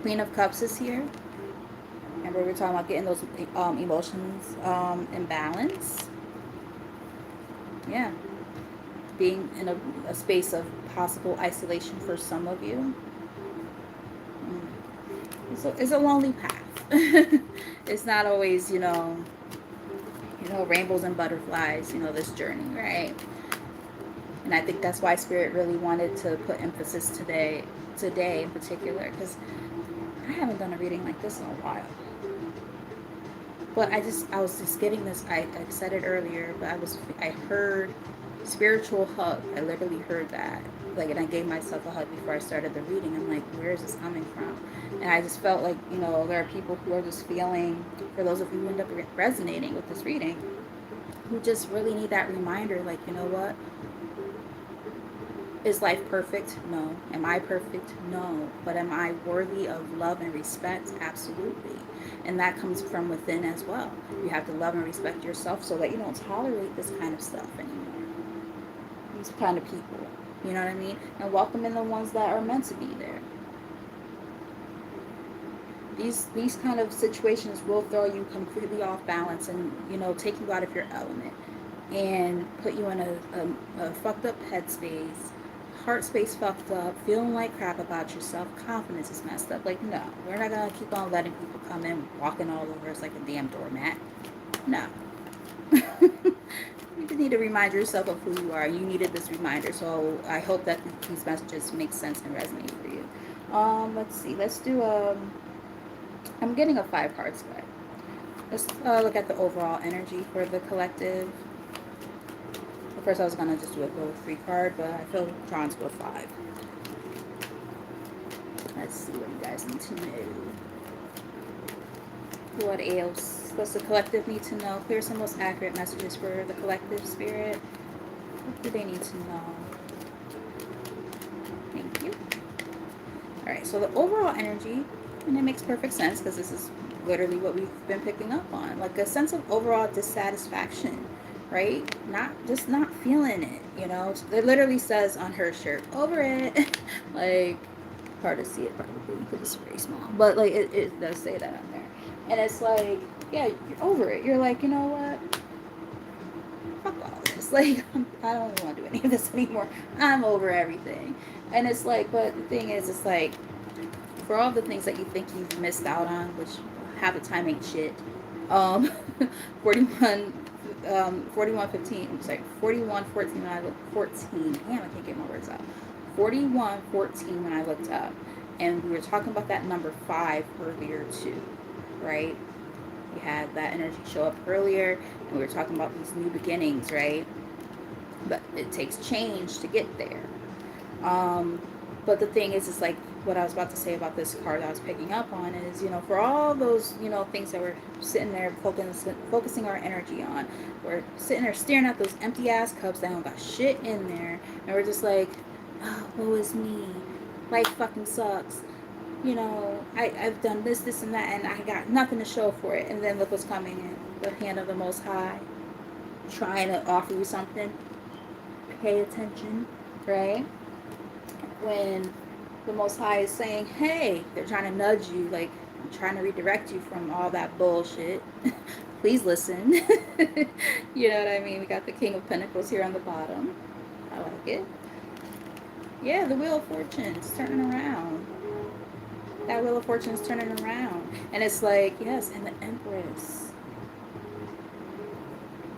Queen of Cups is here. Remember, we were talking about getting those emotions in balance. Yeah. Being in a space of possible isolation for some of you. It's a lonely path. It's not always, you know, rainbows and butterflies, you know, this journey, right? And I think that's why Spirit really wanted to put emphasis today in particular, because I haven't done a reading like this in a while. But I was just getting this, I said it earlier, but I heard spiritual hug. I literally heard that. Like, and I gave myself a hug before I started the reading. I'm like, where is this coming from? And I just felt like, you know, there are people who are just feeling, for those of you who end up resonating with this reading, who just really need that reminder, like, you know what? Is life perfect? No. Am I perfect? No. But am I worthy of love and respect? Absolutely. And that comes from within as well. You have to love and respect yourself so that you don't tolerate this kind of stuff anymore. These kind of people. You know what I mean? And welcome in the ones that are meant to be there. These kind of situations will throw you completely off balance and, you know, take you out of your element. and put you in a fucked up headspace, heart space fucked up, feeling like crap about yourself, confidence is messed up. Like, no, we're not gonna keep on letting people come in, walking all over us like a damn doormat. No. You just need to remind yourself of who you are. You needed this reminder, so I hope that these messages make sense and resonate for you. Let's see. Let's do I'm getting a 5 card spread. Let's look at the overall energy for the collective. At first, I was gonna just do a little 3 card, but I feel drawn to a 5. Let's see what you guys need to know. What else? What's the collective need to know? Clear some most accurate messages for the collective spirit. What do they need to know? Thank you. Alright, so the overall energy, and it makes perfect sense because this is literally what we've been picking up on. Like a sense of overall dissatisfaction, right? Not feeling it, you know? It literally says on her shirt, over it. Like, hard to see it probably because it's very small. But like it does say that on there. And it's like, yeah, you're over it. You're like, you know what? Fuck all this. Like, I don't even want to do any of this anymore. I'm over everything. And it's like, but the thing is, it's like, for all the things that you think you've missed out on, which half the time ain't shit. Um, 41, 41:15. Sorry, 41:14 when I looked 14. Damn, I can't get my words out. 41:14 when I looked up, and we were talking about that number 5 earlier too, right? We had that energy show up earlier, and we were talking about these new beginnings, right? But it takes change to get there. But the thing is, it's like what I was about to say about this card I was picking up on is, you know, for all those, you know, things that we're sitting there focusing our energy on, we're sitting there staring at those empty ass cups that don't got shit in there, and we're just like, oh, woe is me, life fucking sucks. You know, I've done this, and that, and I got nothing to show for it. And then look what's coming in. The hand of the Most High, trying to offer you something. Pay attention, right? When the Most High is saying, hey, they're trying to nudge you, like, trying to redirect you from all that bullshit. Please listen. You know what I mean? We got the King of Pentacles here on the bottom. I like it. Yeah, the Wheel of Fortune is turning around. That Wheel of Fortune is turning around. And it's like, yes, and the Empress.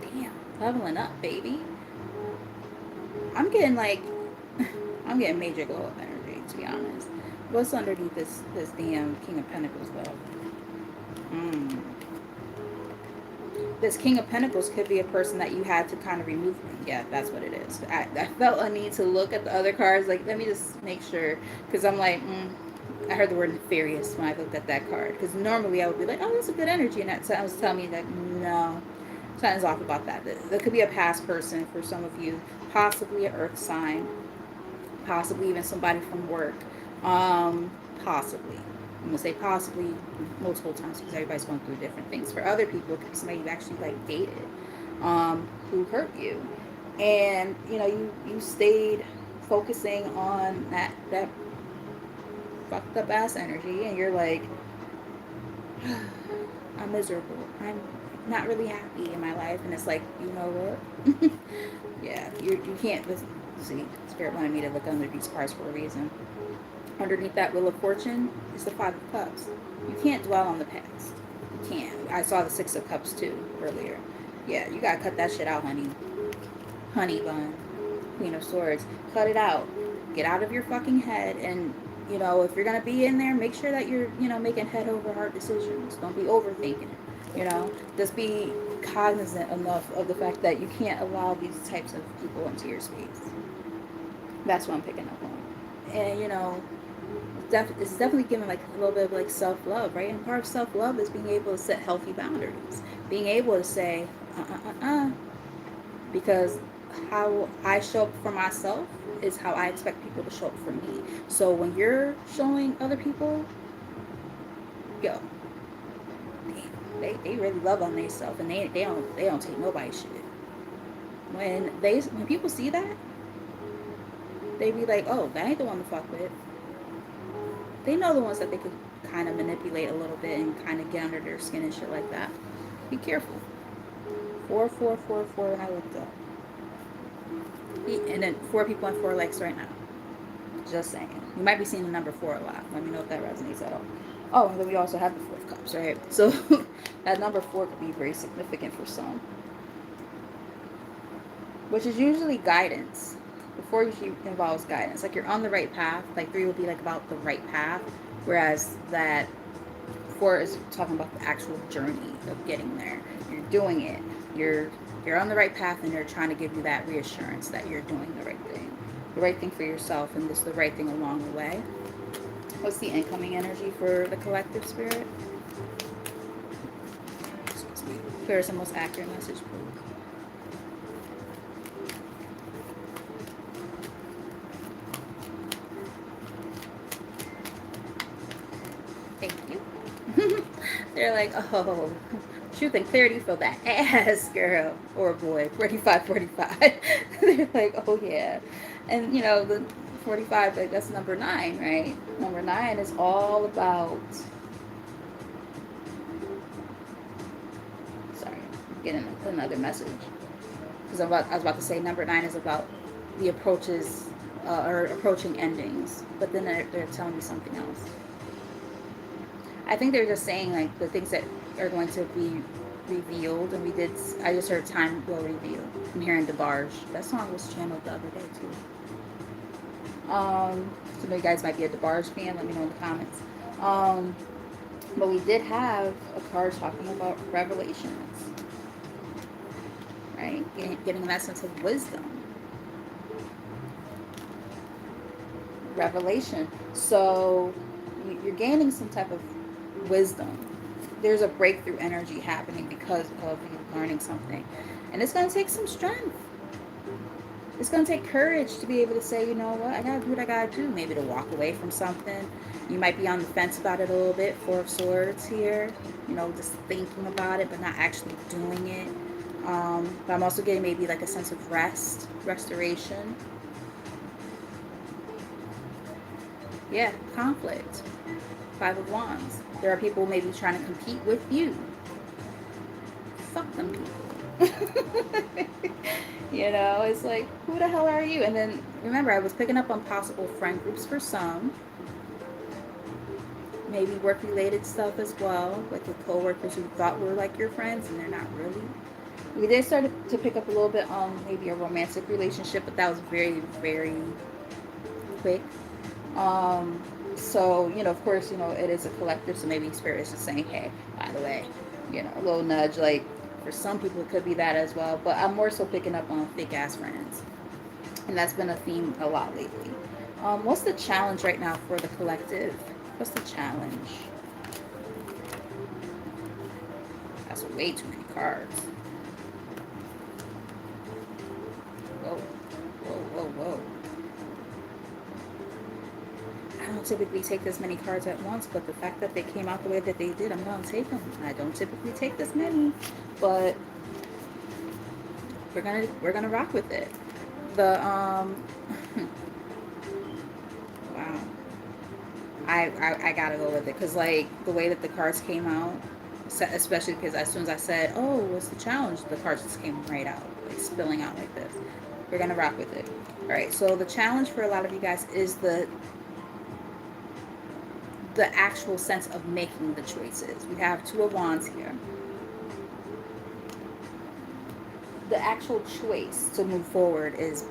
Damn, leveling up, baby. I'm getting like, I'm getting major glow up energy, to be honest. What's underneath this damn King of Pentacles, though? This King of Pentacles could be a person that you had to kind of remove. Yeah, that's what it is. I felt a need to look at the other cards. Like, let me just make sure. Because I'm like, I heard the word nefarious when I looked at that card. Because normally I would be like, oh, that's a good energy. And that was telling me that, no, something's off about that. There could be a past person for some of you. Possibly an earth sign. Possibly even somebody from work. Possibly. I'm going to say possibly multiple times because everybody's going through different things. For other people, it could be somebody you actually like dated who hurt you. And, you know, you stayed focusing on that fucked up ass energy, and you're like, I'm miserable. I'm not really happy in my life. And it's like, you know what? Yeah, you can't, see, Spirit wanted me to look under these cards for a reason. Underneath that Wheel of Fortune is the 5 of Cups. You can't dwell on the past. You can't. I saw the 6 of Cups too earlier. Yeah, you gotta cut that shit out, honey. Honey bun. Queen of Swords. Cut it out. Get out of your fucking head. And, you know, if you're gonna be in there, make sure that you're, you know, making head over heart decisions. Don't be overthinking it. You know, just be cognizant enough of the fact that you can't allow these types of people into your space. That's what I'm picking up on. And, you know, it's definitely giving like a little bit of like self-love, right? And part of self-love is being able to set healthy boundaries, being able to say because how I show up for myself is how I expect people to show up for me. So when you're showing other people, yo, they really love on themselves, and they don't take nobody's shit. When people see that, they be like, oh, that ain't the one to fuck with. They know the ones that they could kind of manipulate a little bit and kind of get under their skin and shit like that. Be careful. 4 4 4 4 when I looked up. And then 4 people on 4 legs right now. Just saying. You might be seeing the number 4 a lot. Let me know if that resonates at all. Oh, and then we also have the 4 of cups, right? So that number 4 could be very significant for some, which is usually guidance. The 4 usually involves guidance. Like you're on the right path. Like 3 will be like about the right path, whereas that 4 is talking about the actual journey of getting there. You're doing it. You're on the right path, and they're trying to give you that reassurance that you're doing the right thing for yourself, and this the right thing along the way. What's the incoming energy for the collective spirit? Excuse me. Clearest and most accurate message, please. Thank you. They're like, oh, truth and clarity fill that ass, girl. Or boy, 45. They're like, oh, yeah. And, you know, the 45, like, that's number 9, right? Number 9 is all about... Sorry, I'm getting another message. Because I was about to say number 9 is about the approaches, or approaching endings. But then they're telling me something else. I think they're just saying, like, the things that are going to be revealed. And I just heard time will reveal. I'm hearing DeBarge. That song was channeled the other day, too. Some of you guys might be a DeBarge fan. Let me know in the comments. But we did have a card talking about revelations. Right? Getting that sense of wisdom. Revelation. So you're gaining some type of wisdom. There's a breakthrough energy happening because of you learning something. And it's going to take some strength. It's going to take courage to be able to say, you know what, I got to do what I got to do. Maybe to walk away from something. You might be on the fence about it a little bit. 4 of Swords here. You know, just thinking about it, but not actually doing it. But I'm also getting maybe like a sense of rest, restoration. Yeah, conflict. 5 of Wands. There are people maybe trying to compete with you. Fuck them people. You know, it's like, who the hell are you? And then, remember, I was picking up on possible friend groups for some. Maybe work-related stuff as well. Like with co-workers who thought were like your friends and they're not really. We did start to pick up a little bit on maybe a romantic relationship, but that was very, very quick. So, you know, of course, you know, it is a collective, so maybe Spirit is just saying, hey, by the way, you know, a little nudge, like, for some people it could be that as well, but I'm more so picking up on fake-ass friends, and that's been a theme a lot lately. What's the challenge right now for the collective? What's the challenge? That's way too many cards. Whoa, whoa, whoa, whoa. I don't typically take this many cards at once, but the fact that they came out the way that they did, I'm going to take them. I don't typically take this many, but we're gonna rock with it. The wow, I gotta go with it because like the way that the cards came out, especially because as soon as I said, oh, what's the challenge, the cards just came right out, like spilling out like this. We're gonna rock with it. All right, so the challenge for a lot of you guys is the actual sense of making the choices. We have 2 of Wands here. The actual choice to move forward is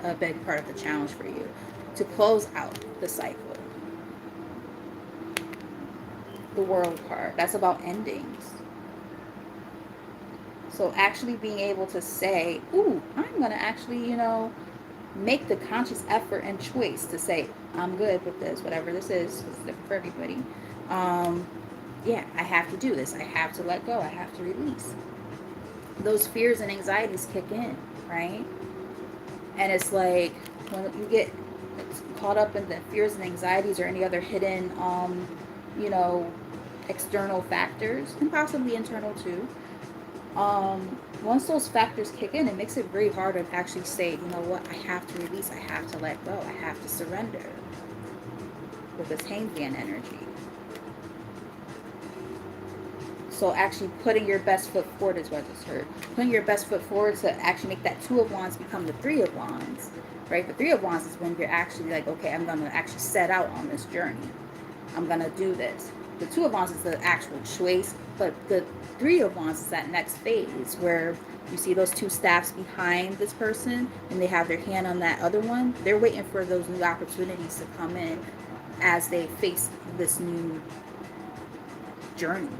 a big part of the challenge for you. To close out the cycle. The World card. That's about endings. So actually being able to say, ooh, I'm going to actually, you know, make the conscious effort and choice to say, I'm good with this, whatever this is. It's different for everybody. Yeah, I have to do this. I have to let go. I have to release. Those fears and anxieties kick in, right? And it's like when you get caught up in the fears and anxieties or any other hidden, you know, external factors, and possibly internal too, once those factors kick in, it makes it very hard to actually say, you know what, I have to release, I have to let go, I have to surrender with this hangman energy. So actually putting your best foot forward is what I just heard. Putting your best foot forward to actually make that Two of Wands become the Three of Wands, right? The Three of Wands is when you're actually like, okay, I'm going to actually set out on this journey. I'm going to do this. The Two of Wands is the actual choice, but the Three of Wands is that next phase where you see those two staffs behind this person and they have their hand on that other one. They're waiting for those new opportunities to come in as they face this new journey,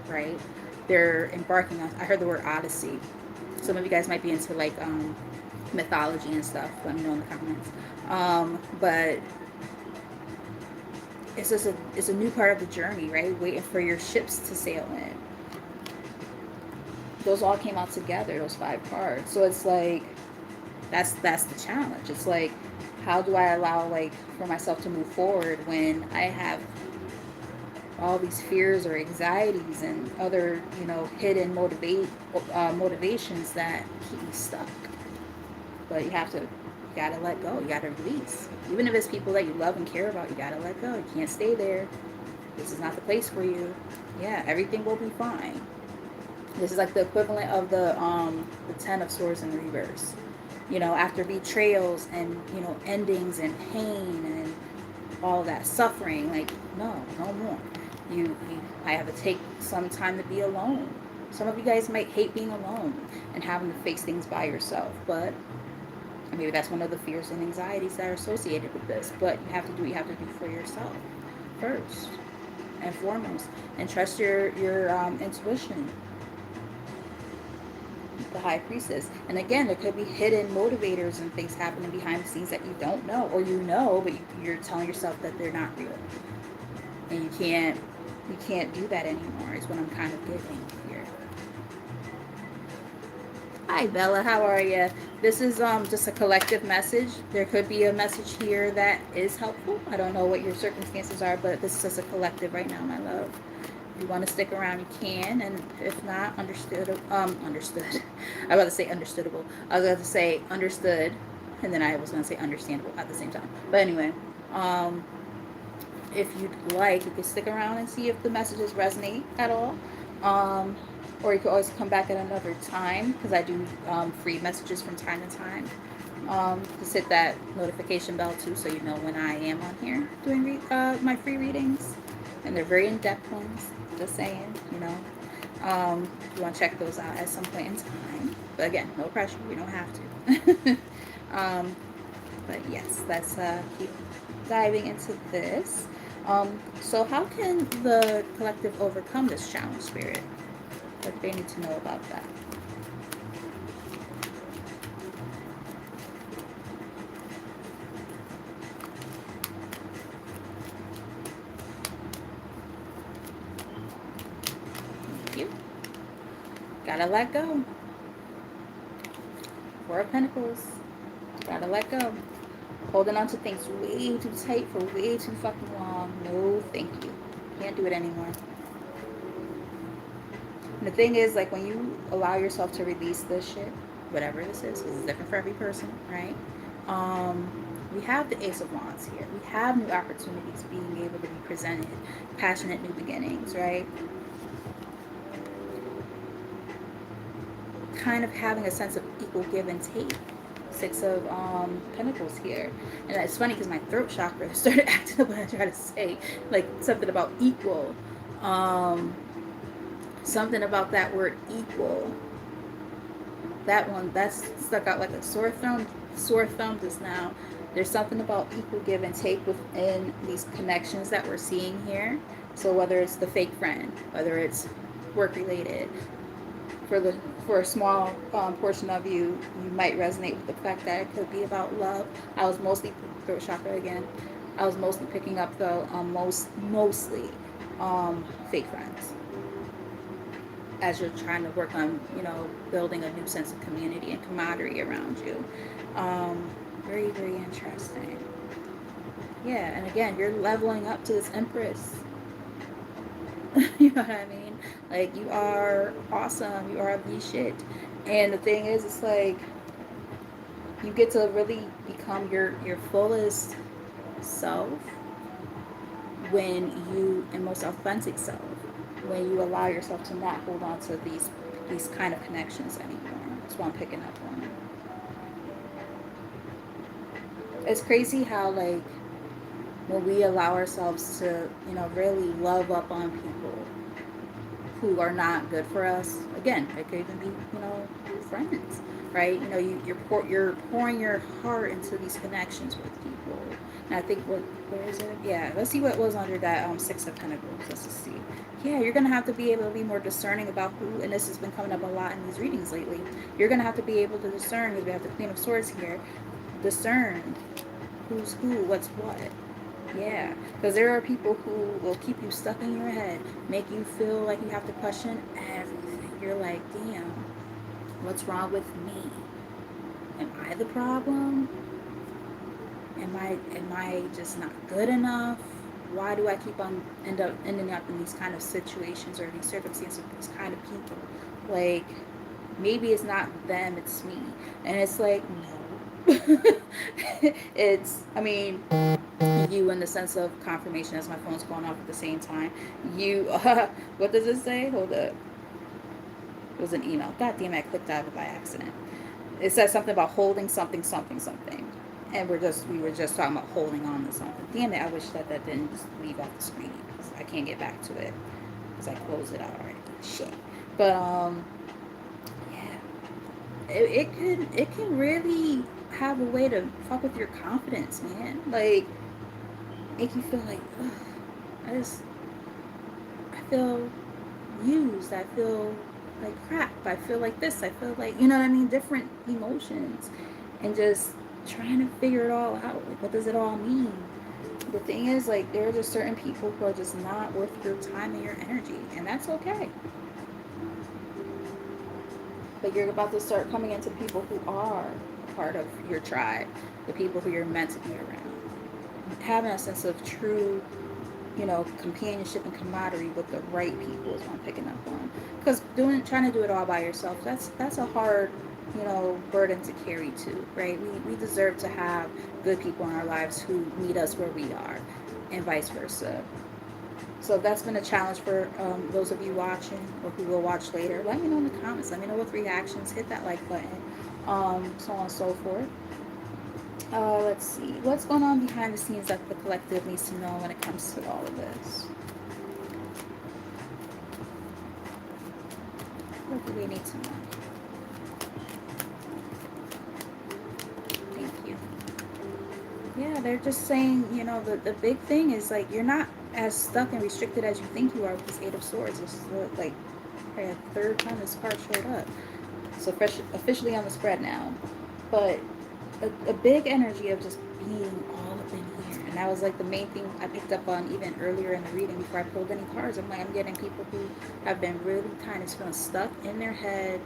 right? They're embarking on, I heard the word odyssey. Some of you guys might be into like mythology and stuff. Let me know in the comments. But it's just it's a new part of the journey, right? Waiting for your ships to sail in. Those all came out together, those 5 cards. So it's like that's the challenge. It's like, how do I allow like for myself to move forward when I have all these fears or anxieties and other, you know, hidden motivations that keep me stuck. But you gotta let go. You gotta release. Even if it's people that you love and care about, you gotta let go. You can't stay there. This is not the place for you. Yeah, everything will be fine. This is like the equivalent of the 10 of Swords in reverse. You know, after betrayals and, you know, endings and pain and all that suffering, like, no more. I have to take some time to be alone. Some of you guys might hate being alone and having to face things by yourself, but maybe that's one of the fears and anxieties that are associated with this. But you have to do what you have to do for yourself first and foremost, and trust your intuition. The High Priestess, and again, there could be hidden motivators and things happening behind the scenes that you don't know, or you know, but you're telling yourself that they're not real, and you can't do that anymore. Is what I'm kind of getting here. Hi Bella, how are you? This is just a collective message. There could be a message here that is helpful. I don't know what your circumstances are, but this is just a collective right now, my love. If you want to stick around, you can, and if not, understood. I was about to say understandable. I was about to say understood, and then I was going to say understandable at the same time. But anyway, if you'd like, you can stick around and see if the messages resonate at all. Or you could always come back at another time, because I do free messages from time to time. Just hit that notification bell too, so you know when I am on here doing my free readings, and they're very in-depth ones. Just saying, you know. You want to check those out at some point in time. But again, no pressure. You don't have to. But yes, let's keep diving into this. So how can the collective overcome this challenge, Spirit? What do they need to know about that? Thank you. Gotta let go. Four of Pentacles. Gotta let go. Holding on to things way too tight for way too fucking long. No, thank you. Can't do it anymore. And the thing is, like, when you allow yourself to release this shit, whatever this is, because it's different for every person, right? We have the Ace of Wands here. We have new opportunities being able to be presented, passionate new beginnings, right? Kind of having a sense of equal give and take. Six of Pentacles here. And it's funny because my throat chakra started acting up when I tried to say, like, something about equal. Something about that word equal. That one, that's stuck out like a sore thumb just now. There's something about equal give and take within these connections that we're seeing here. So whether it's the fake friend, whether it's work related, for a small portion of you, you might resonate with the fact that it could be about love. I was mostly, throat chakra again, I was mostly picking up the mostly fake friends, as you're trying to work on, you know, building a new sense of community and camaraderie around you. Very, very interesting. Yeah, and again, you're leveling up to this Empress. You know what I mean? Like, you are awesome. You are the shit. And the thing is, it's like, you get to really become your fullest self when you, and most authentic self, when you allow yourself to not hold on to these kind of connections anymore. That's what I'm picking up on. It's crazy how, like, when we allow ourselves to, really love up on people who are not good for us, again, it could even be, friends, right? You're pouring your heart into these connections with people. And I think where is it? Yeah, let's see what was under that Six of Pentacles. Let's just see. Yeah, you're gonna have to be able to be more discerning about who, and this has been coming up a lot in these readings lately. You're gonna have to be able to discern, because we have the Queen of Swords here. Discern who's who, what's what. Yeah, because there are people who will keep you stuck in your head, make you feel like you have to question everything. You're like, damn, what's wrong with me? Am I the problem? Am I just not good enough? Why do I keep on ending up in these kind of situations or these circumstances with these kind of people? Like, maybe it's not them, it's me. And it's like, no. I mean, you in the sense of confirmation, as my phone's going off at the same time. You, what does it say? Hold up. It was an email. God damn it, I clicked out of it by accident. It says something about holding something, something, something. And we were just talking about holding on to something. Damn it, I wish that didn't just leave off the screen. I can't get back to it because I closed it out already. Shit. But, yeah. It can really have a way to fuck with your confidence, man. Like, make you feel like, ugh, I feel used. I feel like crap. I feel like this. I feel like, you know what I mean? Different emotions. And just trying to figure it all out. Like, what does it all mean? The thing is, like, there are just certain people who are just not worth your time and your energy. And that's okay. But you're about to start coming into people who are a part of your tribe. The people who you're meant to be around. Having a sense of true, companionship and camaraderie with the right people is what I'm picking up on. Because trying to do it all by yourself, that's a hard, burden to carry too, right? We deserve to have good people in our lives who meet us where we are, and vice versa. So if that's been a challenge for those of you watching or who will watch later, let me know in the comments. Let me know with reactions. Hit that like button, so on and so forth. Let's see. What's going on behind the scenes that the collective needs to know when it comes to all of this? What do we need to know? Thank you. Yeah, they're just saying, the big thing is, like, you're not as stuck and restricted as you think you are with this Eight of Swords. This is like the third time this card showed up. So officially on the spread now. But a big energy of just being all up in here. And that was like the main thing I picked up on even earlier in the reading before I pulled any cards. I'm getting people who have been really kind of feeling stuck in their head,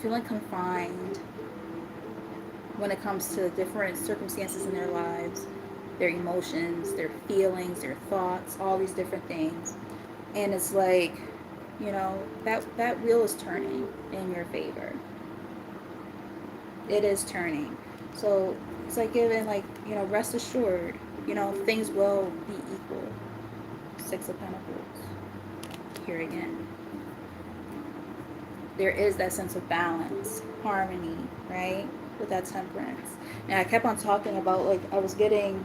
feeling confined when it comes to different circumstances in their lives, their emotions, their feelings, their thoughts, all these different things. And it's like, that wheel is turning in your favor. It is turning. So it's like giving, like, rest assured, things will be equal. Six of Pentacles. Here again. There is that sense of balance, harmony, right? With that Temperance. And I kept on talking about, like, I was getting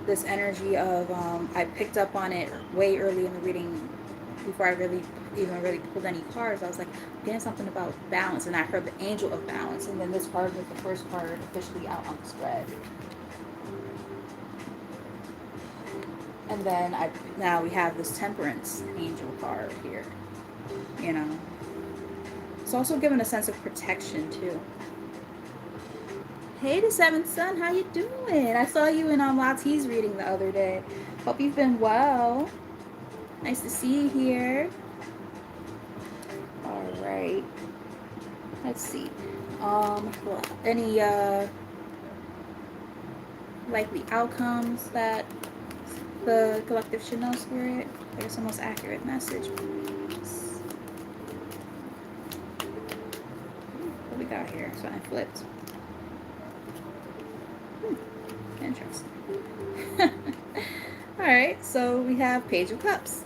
this energy of, I picked up on it way early in the reading before I really pulled any cards. I was like, getting something about balance, and I heard the Angel of Balance, and then this card was the first card officially out on the spread. And then now we have this Temperance Angel card here. It's also given a sense of protection too. Hey, the Seventh Son, how you doing? I saw you in Lati's reading the other day. Hope you've been well. Nice to see you here. All right. Let's see. Any likely outcomes that the collective should know, Spirit? There's the most accurate message, please. What we got here? So I flipped. Interesting. Alright, so we have Page of Cups.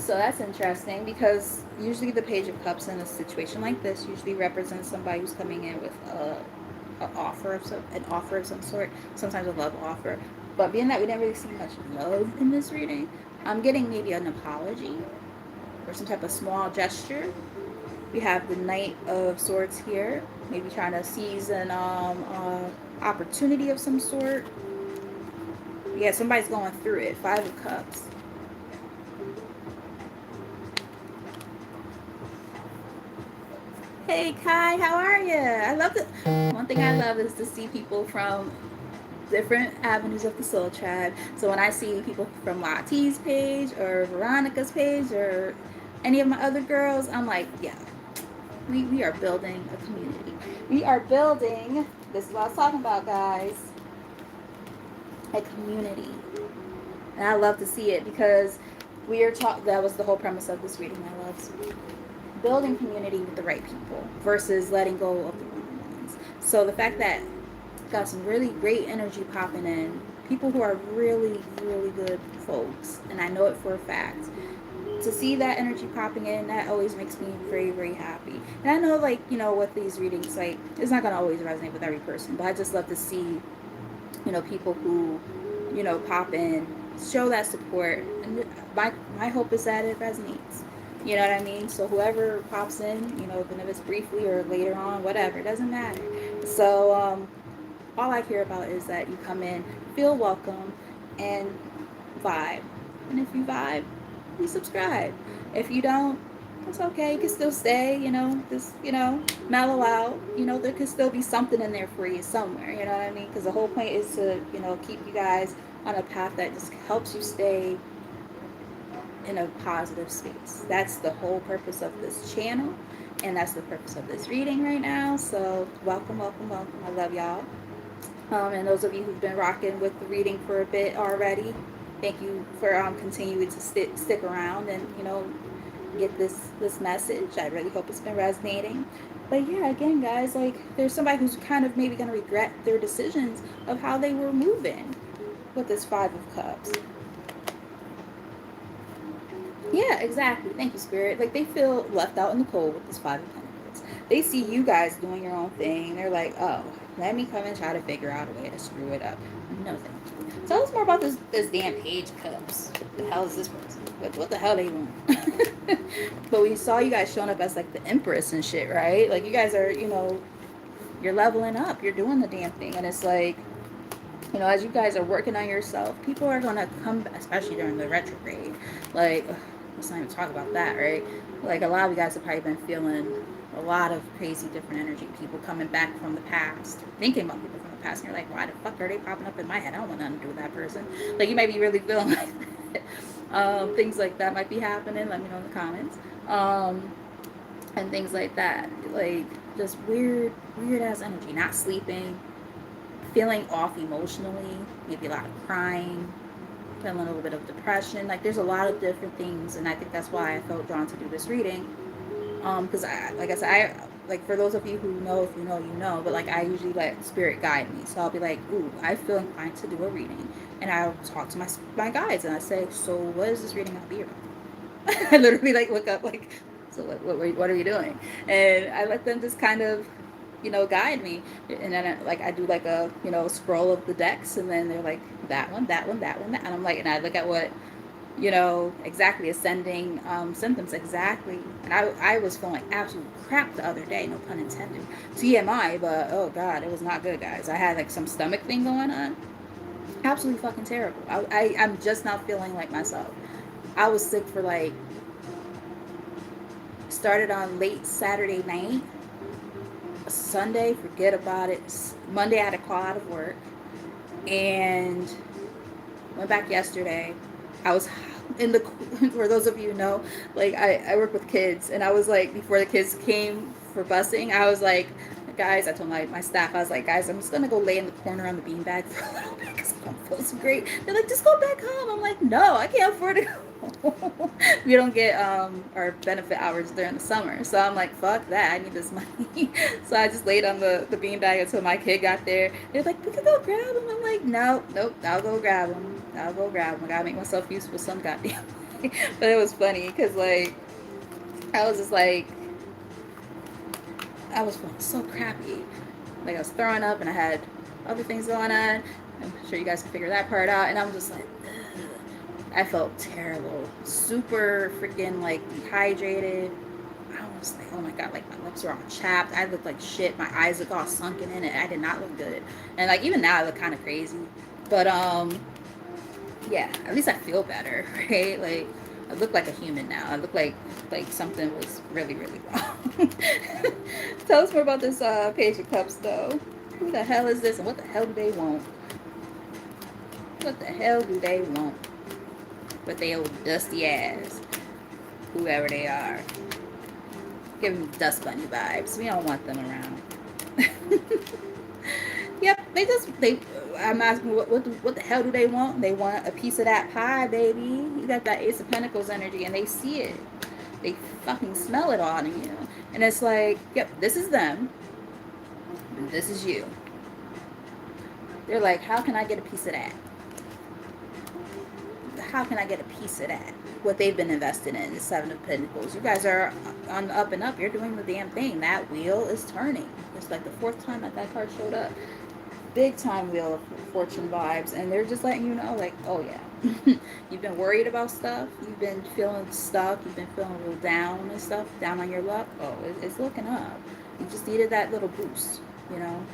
So that's interesting because usually the Page of Cups in a situation like this usually represents somebody who's coming in with an offer of some sort, sometimes a love offer. But being that we didn't really see much love in this reading, I'm getting maybe an apology or some type of small gesture. We have the Knight of Swords here, maybe trying to seize an opportunity of some sort. Yeah, somebody's going through it. Five of Cups. Hey Kai, how are you? I love it. One thing I love is to see people from different avenues of the soul tribe. So when I see people from Lati's page or Veronica's page or any of my other girls, I'm like, yeah, we are building a community. We are building, this is what I was talking about, guys, a community. And I love to see it because we are taught, that was the whole premise of this reading, my loves. Building community with the right people versus letting go of the wrong ones. So the fact that got some really great energy popping in, people who are really, really good folks, and I know it for a fact. To see that energy popping in, that always makes me very, very happy. And I know, like, you know, with these readings, like, it's not going to always resonate with every person, but I just love to see, you know, people who, you know, pop in, show that support. And my hope is that it resonates. You know what I mean? So whoever pops in, you know, even if it's briefly or later on, whatever, it doesn't matter. So, all I care about is that you come in, feel welcome, and vibe. And if you vibe, you subscribe. If you don't, it's okay. You can still stay, you know, just, you know, mellow out. You know, there could still be something in there for you somewhere, you know what I mean? Because the whole point is to, you know, keep you guys on a path that just helps you stay in a positive space. That's the whole purpose of this channel. And that's the purpose of this reading right now. So welcome, welcome, welcome. I love y'all. And those of you who've been rocking with the reading for a bit already, thank you for continuing to stick around and, you know, get this message. I really hope it's been resonating. But yeah, again, guys, like, there's somebody who's kind of maybe going to regret their decisions of how they were moving with this Five of Cups. Yeah, exactly. Thank you, Spirit. Like, they feel left out in the cold with this Five of Pentacles. They see you guys doing your own thing. They're like, oh, let me come and try to figure out a way to screw it up. No, thank you. Tell us more about this damn Page of Cups. What the hell is this person? What the hell they want? But we saw you guys showing up as, like, the Empress and shit, right? Like, you guys are, you know, you're leveling up. You're doing the damn thing. And it's like, you know, as you guys are working on yourself, people are going to come, especially during the retrograde. Like, let's not even talk about that, right? Like, a lot of you guys have probably been feeling a lot of crazy different energy. People coming back from the past, thinking about people from the past, and you're like, why the fuck are they popping up in my head? I don't want nothing to do with that person. Like, you might be really feeling like that. Things like that might be happening. Let me know in the comments. And things like that. Like, just weird ass energy. Not sleeping, feeling off emotionally, maybe a lot of crying, feeling a little bit of depression. Like, there's a lot of different things, and I think that's why I felt drawn to do this reading. Because like I said, like, for those of you who know, if you know, you know, but like, I usually let spirit guide me. So I'll be like, ooh, I feel inclined to do a reading, and I'll talk to my guides, and I say, so what is this reading gonna be about? I literally, like, look up, like, so what are we doing? And I let them just kind of, you know, guide me. And then I do like a, you know, scroll of the decks, and then they're like, that one, that one, that one, that. And I'm like, and I look at what, you know, exactly ascending symptoms exactly. And I was feeling like absolute crap the other day, no pun intended. TMI, but oh god, it was not good, guys. I had like some stomach thing going on. Absolutely fucking terrible. I'm just not feeling like myself. I was sick for like, started on late Saturday night. Sunday, forget about it. Monday, I had a call out of work, and went back yesterday. I was in the, for those of you who know, like, I work with kids, and I was like, before the kids came for busing, I was like, guys, I told my staff, I was like, guys, I'm just gonna go lay in the corner on the beanbag for a little bit because I don't feel so great. They're like, just go back home. I'm like, no, I can't afford to go. We don't get our benefit hours during the summer, so I'm like, fuck that, I need this money. So I just laid on the beanbag until my kid got there. They're like, we could go grab him. I'm like, nope, I'll go grab him. I gotta make myself useful some goddamn But it was funny because, like, I was just like, I was feeling so crappy. Like, I was throwing up and I had other things going on. I'm sure you guys can figure that part out. And I'm just like, ugh. I felt terrible. Super freaking, like, dehydrated. I was like, oh my god, like, my lips were all chapped. I looked like shit. My eyes looked all sunken in it. I did not look good. And, like, even now I look kind of crazy. But, yeah, at least I feel better, right? Like, I look like a human now. I look like something was really, really wrong. Tell us more about this Page of Cups, though. Who the hell is this, and what the hell do they want? What the hell do they want with their old dusty ass, whoever they are? Give them dust bunny vibes. We don't want them around. Yep, they. I'm asking what the hell do they want? They want a piece of that pie, baby. You got that Ace of Pentacles energy, and they see it. They fucking smell it on you, and it's like, yep, this is them, and this is you. They're like, how can I get a piece of that? How can I get a piece of that? What they've been invested in, the Seven of Pentacles. You guys are on the up and up. You're doing the damn thing. That wheel is turning. It's like the fourth time that card showed up. Big time Wheel of Fortune vibes, and they're just letting you know, like, oh yeah, you've been worried about stuff, you've been feeling stuck, you've been feeling real down and stuff, down on your luck. Oh, it's looking up. You just needed that little boost, you know.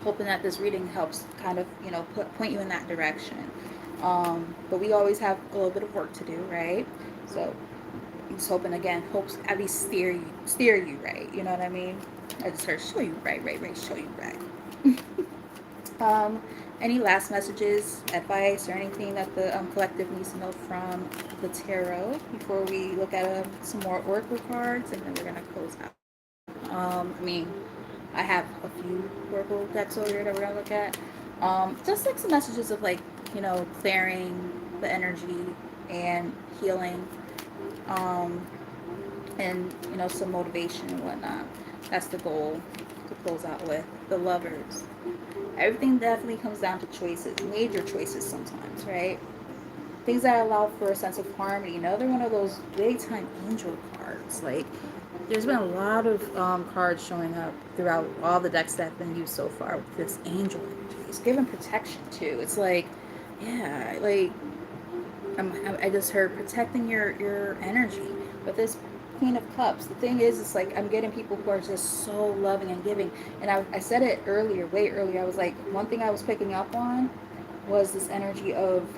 Hoping that this reading helps kind of, you know, point you in that direction. But we always have a little bit of work to do, right? So I'm just hoping, again, hopes at least steer you right. You know what I mean? I just heard show you right, show you right. Any last messages, advice, or anything that the collective needs to know from the tarot before we look at some more oracle cards, and then we're gonna close out. I mean, I have a few oracle decks over here that we're gonna look at. Just like some messages of, like, you know, clearing the energy and healing, and, you know, some motivation and whatnot. That's the goal to close out with. The Lovers. Everything definitely comes down to choices, major choices sometimes, right? Things that allow for a sense of harmony. Another one of those big time angel cards. Like, there's been a lot of cards showing up throughout all the decks that have been used so far with this angel energy. It's given protection too. It's like, yeah, like, I just heard protecting your energy with this Queen of Cups. The thing is, it's like I'm getting people who are just so loving and giving. And I said it earlier, way earlier. I was like, one thing I was picking up on was this energy of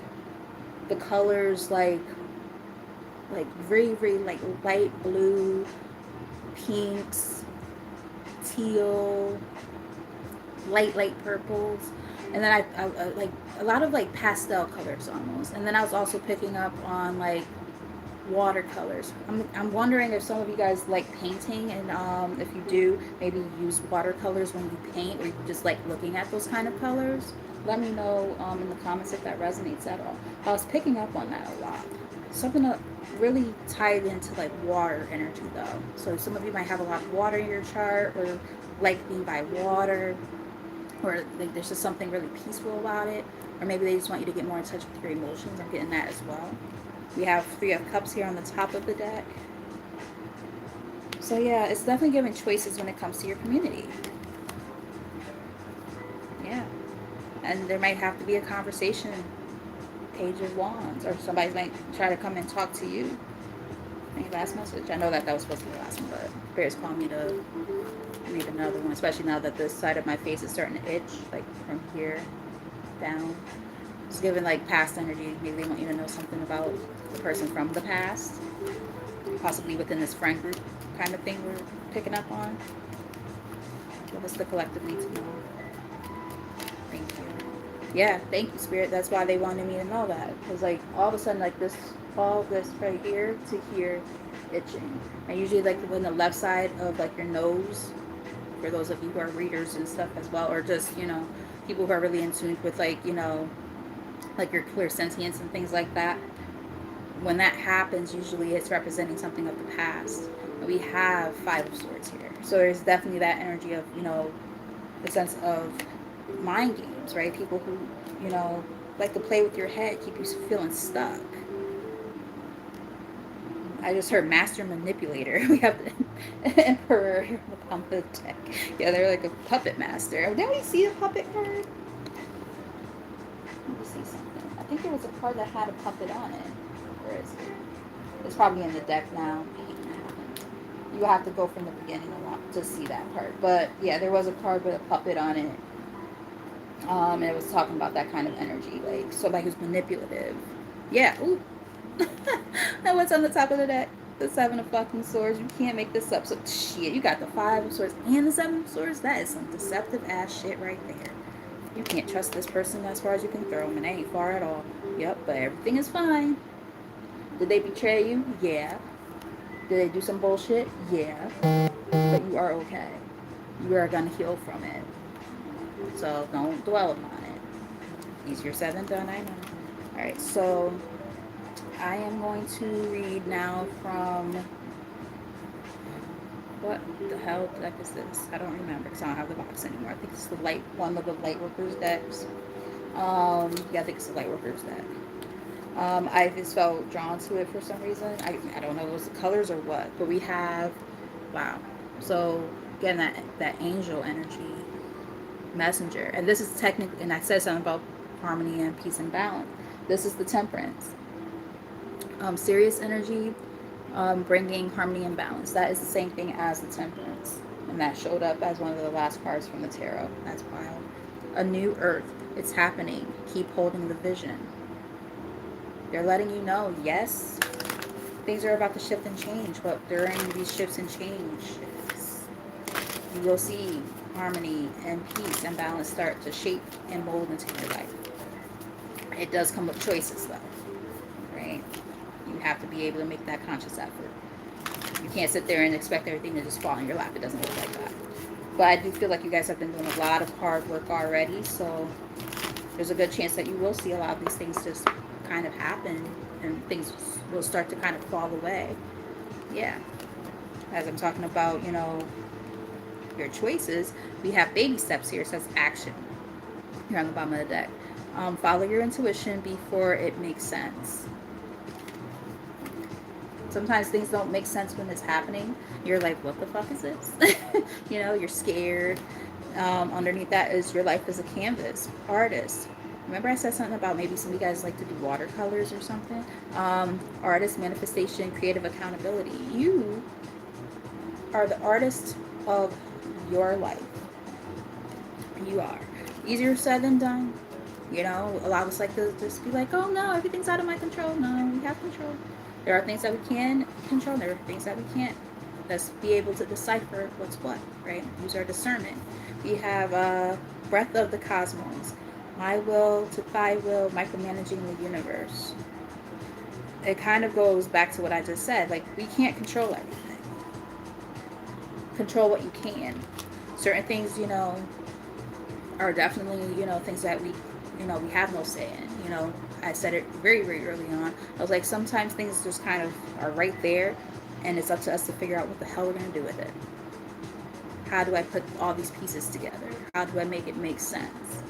the colors, like very, very, like, light blue, pinks, teal, light purples, and then I like a lot of, like, pastel colors almost. And then I was also picking up on, like, watercolors. I'm wondering if some of you guys like painting, and if you do, maybe use watercolors when you paint, or you just like looking at those kind of colors. Let me know in the comments if that resonates at all. I was picking up on that a lot. Something that really tied into, like, water energy though. So some of you might have a lot of water in your chart, or like being by water, or like there's just something really peaceful about it, or maybe they just want you to get more in touch with your emotions. I'm getting that as well. We have Three of Cups here on the top of the deck. So yeah, it's definitely giving choices when it comes to your community. Yeah. And there might have to be a conversation. Page of Wands. Or somebody might try to come and talk to you. Any last message? I know that was supposed to be the last one, but Spirit's calling me to read another one, especially now that this side of my face is starting to itch, like from here down. It's giving, like, past energy. Maybe they want you to know something about the person from the past, possibly within this friend group kind of thing we're picking up on. What does the collective need to know? Thank you. Yeah, thank you, Spirit. That's why they wanted me to know that. Because, like, all of a sudden, like, all this right here to here, itching. And usually, like, on the left side of, like, your nose, for those of you who are readers and stuff as well, or just, you know, people who are really in tune with, like, you know, like your clairsentience and things like that. When that happens, usually it's representing something of the past. And we have Five of Swords here. So there's definitely that energy of, you know, the sense of mind games, right? People who, you know, like to play with your head, keep you feeling stuck. I just heard master manipulator. We have the emperor on the deck. Yeah, they're like a puppet master. Didn't we see a puppet card? Let me see something. I think there was a card that had a puppet on it. Where is it? It's probably in the deck now. You have to go from the beginning to see that part. But yeah, there was a card with a puppet on it. And it was talking about that kind of energy, like somebody who's manipulative. Yeah. Ooh. And what's on the top of the deck? The Seven of fucking Swords. You can't make this up. So shit, you got the Five of Swords and the Seven of Swords. That is some deceptive ass shit right there. You can't trust this person as far as you can throw them, and they ain't far at all. Yep, but everything is fine. Did they betray you? Yeah. Did they do some bullshit? Yeah. But you are okay. You are gonna heal from it. So don't dwell upon it. Easier said than done, I know. Alright, so I am going to read now from, what the hell deck is this? I don't remember because I don't have the box anymore. I think it's the light, one of the light workers decks. Yeah, I think it's the light workers deck. I just felt drawn to it for some reason. I don't know if it was the colors or what, but we have, wow. So again, that angel energy messenger, and this is technically, and I said something about harmony and peace and balance. This is the temperance. Serious energy, bringing harmony and balance. That is the same thing as the temperance, and that showed up as one of the last cards from the tarot. That's wild. A new earth. It's happening. Keep holding the vision. They're letting you know, yes, things are about to shift and change, but during these shifts and changes, you will see harmony and peace and balance start to shape and mold into your life. It does come with choices, though, right? You have to be able to make that conscious effort. You can't sit there and expect everything to just fall in your lap. It doesn't work like that. But I do feel like you guys have been doing a lot of hard work already, so there's a good chance that you will see a lot of these things just kind of happen and things will start to kind of fall away. Yeah. As I'm talking about, you know, your choices, we have baby steps here. It says action here on the bottom of the deck. Follow your intuition before it makes sense. Sometimes things don't make sense when it's happening. You're like, what the fuck is this? You know, you're scared. Underneath that is your life as a canvas artist. Remember I said something about maybe some of you guys like to do watercolors or something? Artist, manifestation, creative accountability. You are the artist of your life. You are. Easier said than done. You know, a lot of us like to just be like, oh no, everything's out of my control. No, we have control. There are things that we can control. There are things that we can't. Let's be able to decipher what's what, right? Use our discernment. We have breath of the cosmos. My will to thy will, micromanaging the universe. It kind of goes back to what I just said. Like, we can't control everything. Control what you can. Certain things, you know, are definitely, you know, things that we, you know, we have no say in. You know, I said it very, very early on. I was like, sometimes things just kind of are right there, and it's up to us to figure out what the hell we're going to do with it. How do I put all these pieces together? How do I make it make sense?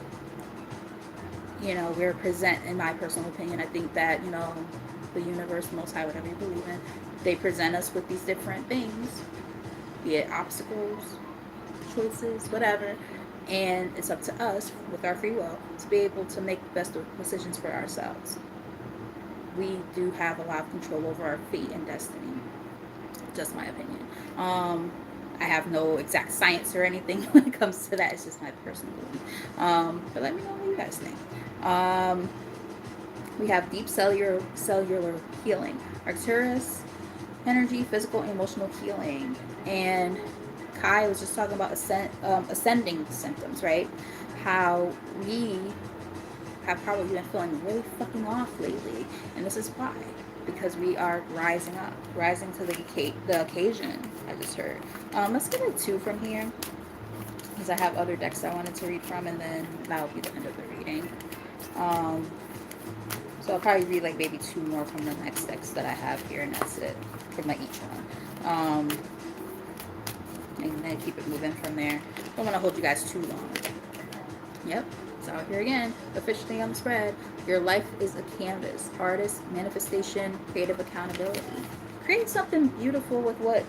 You know, we're present, in my personal opinion, I think that, you know, the universe, Most High, whatever you believe in, they present us with these different things, be it obstacles, choices, whatever, and it's up to us, with our free will, to be able to make the best decisions for ourselves. We do have a lot of control over our fate and destiny. Just my opinion. I have no exact science or anything when it comes to that. It's just my personal belief. But let me know what you guys think. We have deep cellular healing. Arcturus energy, physical and emotional healing. And Kai was just talking about ascending symptoms, right? How we have probably been feeling really fucking off lately. And this is why. Because we are rising up, rising to the occasion, I just heard. Let's get a 2 from here, because I have other decks I wanted to read from, and then that'll be the end of the reading. So I'll probably read like maybe 2 more from the next decks that I have here, and that's it for my each one. And then keep it moving from there. Don't want to hold you guys too long. Yep. So out here again, officially on the spread. Your life is a canvas. Artist, manifestation, creative accountability. Create something beautiful with what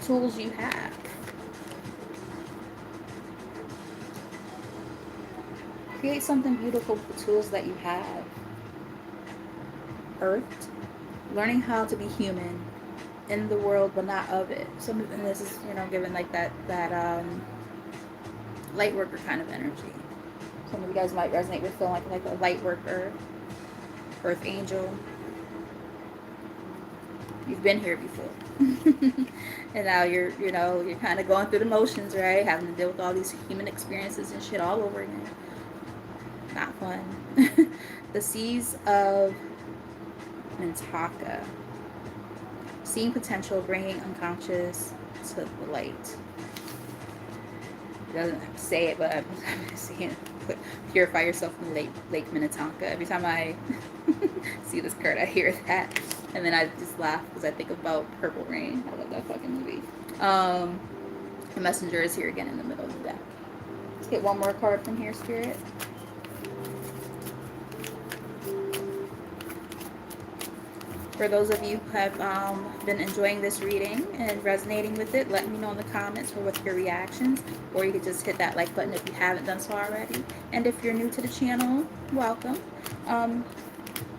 tools you have. Create something beautiful with the tools that you have. Earth, learning how to be human in the world but not of it. Some and this is, given like that light worker kind of energy. Some of you guys might resonate with feeling like a light worker, earth angel. You've been here before. And now you're kind of going through the motions, right? Having to deal with all these human experiences and shit all over again. Not fun. The seas of Mintaka. Seeing potential, bringing unconscious to the light. It doesn't say it, but I'm seeing it. Purify yourself in Lake Minnetonka. Every time I see this card, I hear that. And then I just laugh because I think about Purple Rain. I love that fucking movie. The Messenger is here again in the middle of the deck. Let's get one more card from here, Spirit. For those of you who have been enjoying this reading and resonating with it, let me know in the comments or with your reactions. Or you could just hit that like button if you haven't done so already. And if you're new to the channel, welcome.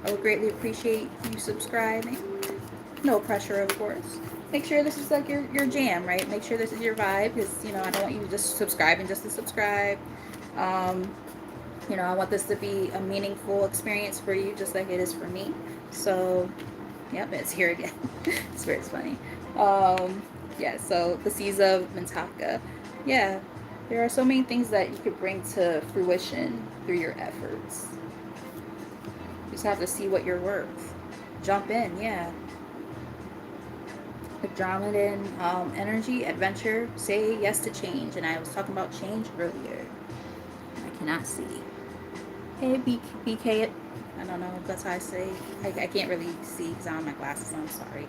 I would greatly appreciate you subscribing. No pressure, of course. Make sure this is like your jam, right? Make sure this is your vibe, because, I don't want you just subscribing just to subscribe. I want this to be a meaningful experience for you, just like it is for me. So, yep, it's here again. It's very funny. Yeah, so the seas of Mintaka. Yeah, there are so many things that you could bring to fruition through your efforts. You just have to see what you're worth. Jump in, yeah. Andromedan energy, adventure, say yes to change. And I was talking about change earlier. I cannot see. Hey, BK, I don't know if that's how I say. I can't really see because I don't have my glasses on. I'm sorry.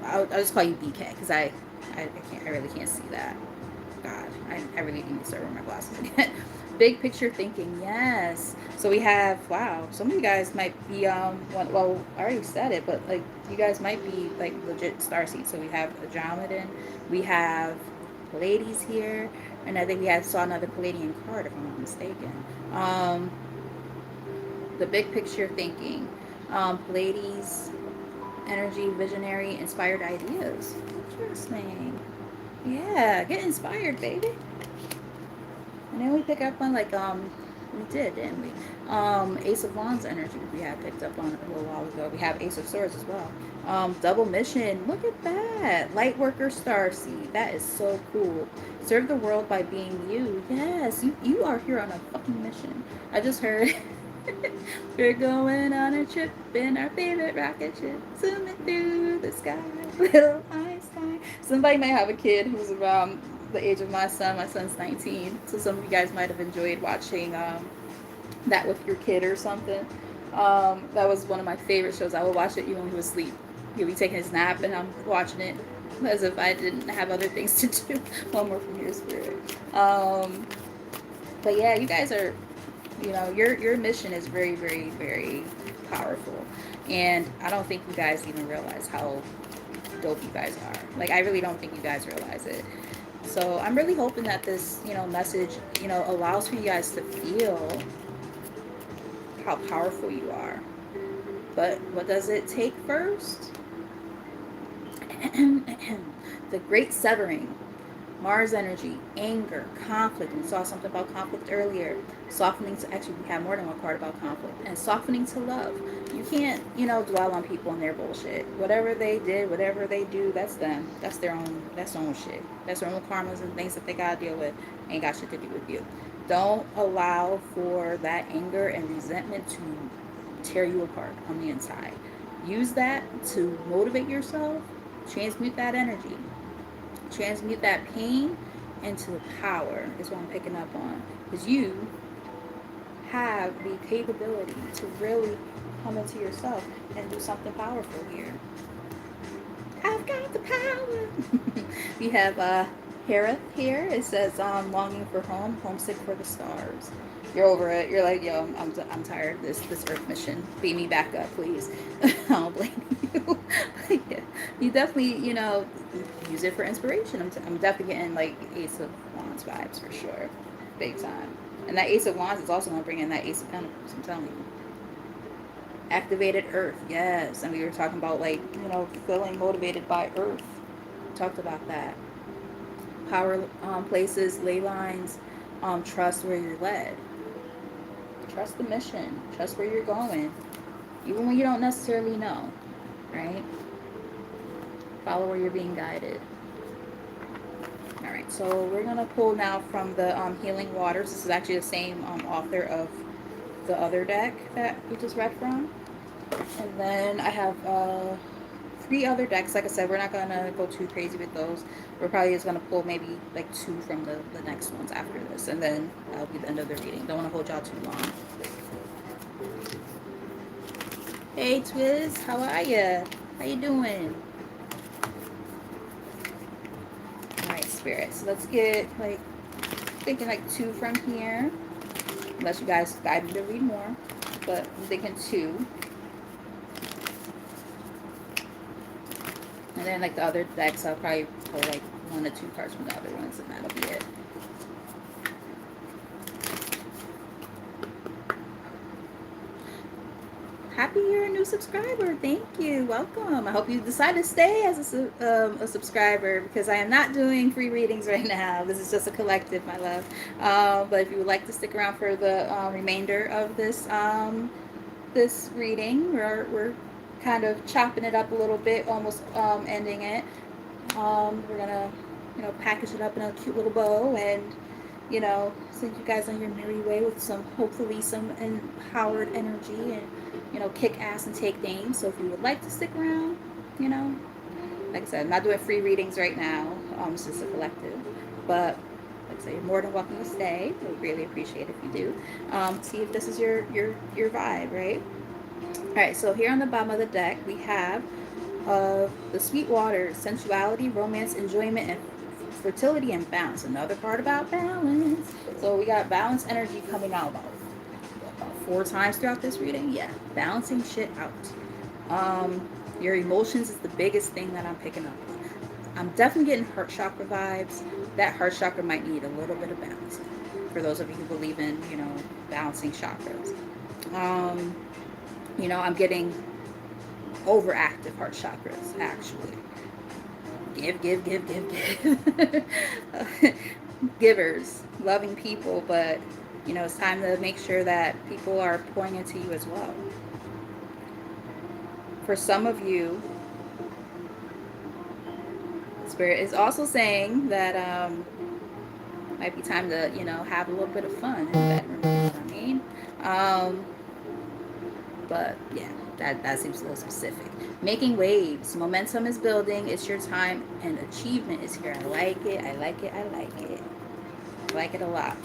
I'll just call you BK because I really can't see that. God, I really need to start wearing my glasses again. Big picture thinking, yes. So we have, wow, some of you guys might be, well, I already said it, but like you guys might be like legit starseeds. So we have Andromedan, we have Pleiades here, and I think we saw another Palladian card if I'm not mistaken. The big picture thinking, Pleiades, energy, visionary, inspired ideas. Interesting. Yeah, get inspired, baby. And then we pick up on we did, didn't we? Ace of Wands energy we had picked up on a little while ago. We have Ace of Swords as well. Double mission. Look at that. Lightworker Starseed. That is so cool. Serve the world by being you. Yes, you are here on a fucking mission. I just heard we're going on a trip in our favorite rocket ship, zooming through the sky, little Einstein. Somebody might have a kid who's around the age of my son. My son's 19, so some of you guys might have enjoyed watching that with your kid or something. That was one of my favorite shows. I would watch it even when he was asleep. He'll be taking his nap and I'm watching it as if I didn't have other things to do. One more from your spirit. But yeah, you guys are, your mission is very, very, very powerful. And I don't think you guys even realize how dope you guys are. Like, I really don't think you guys realize it. So I'm really hoping that this, message, allows for you guys to feel how powerful you are. But what does it take first? The great severing. Mars energy, anger, conflict. We saw something about conflict earlier. Softening to, actually we have more than one card about conflict. And softening to love. You can't, dwell on people and their bullshit. Whatever they did, whatever they do, that's them. That's their own shit. That's their own karmas and things that they gotta deal with. Ain't got shit to do with you. Don't allow for that anger and resentment to tear you apart on the inside. Use that to motivate yourself. Transmute that energy. Transmute that pain into power is what I'm picking up on. Because you have the capability to really come into yourself and do something powerful here. I've got the power. We have Hera here. It says, longing for home, homesick for the stars. You're over it. You're like, yo, I'm tired of this Earth mission. Beam me back up, please. I don't blame you. Yeah. You definitely, you know, use it for inspiration. I'm definitely getting like Ace of Wands vibes for sure, big time. And that Ace of Wands is also gonna bring in that Ace of Pentacles. I'm telling you, activated Earth, yes. And we were talking about like, you know, feeling motivated by Earth. We talked about that. Power places, ley lines, trust where you're led. Trust the mission. Trust where you're going, even when you don't necessarily know, right? Follow where you're being guided. All right, so we're gonna pull now from the Healing Waters. This is actually the same author of the other deck that we just read from. And then I have 3 other decks. Like I said, we're not gonna go too crazy with those. We're probably just gonna pull maybe like 2 from the next ones after this, and then that'll be the end of the reading. Don't want to hold y'all too long. Hey Twiz, how are ya? How you doing? All right, Spirit. So let's get like thinking like 2 from here. Unless you guys guide me to read more, but I'm thinking 2. And then like the other decks, I'll probably pull like 1 to 2 cards from the other ones, and that'll be it. Happy you're a new subscriber. Thank you. Welcome. I hope you decide to stay as a subscriber, because I am not doing free readings right now. This is just a collective, my love. But if you would like to stick around for the remainder of this this reading, we're kind of chopping it up a little bit, almost ending it. We're gonna, you know, package it up in a cute little bow, and you know, send you guys on your merry way with some, hopefully some empowered energy, and you know, kick ass and take names. So if you would like to stick around, you know, like I said, I'm not doing free readings right now. It's just a collective, but like I say, you're more than welcome to stay. I would really appreciate if you do. See if this is your vibe, right? All right. So here on the bottom of the deck, we have the sweet waters, sensuality, romance, enjoyment, and fertility and balance. Another part about balance. So we got balance energy coming out about 4 times throughout this reading. Yeah, balancing shit out. Your emotions is the biggest thing that I'm picking up. I'm definitely getting heart chakra vibes. That heart chakra might need a little bit of balancing. For those of you who believe in, you know, balancing chakras. You know, I'm getting overactive heart chakras, actually. Give. Givers, loving people, but you know, it's time to make sure that people are pouring into you as well. For some of you, Spirit is also saying that might be time to, you know, have a little bit of fun in the bedroom. You know what I mean? Um, but yeah, that seems a little specific. Making waves, momentum is building. It's your time, and achievement is here. I like it. I like it. I like it. I like it a lot.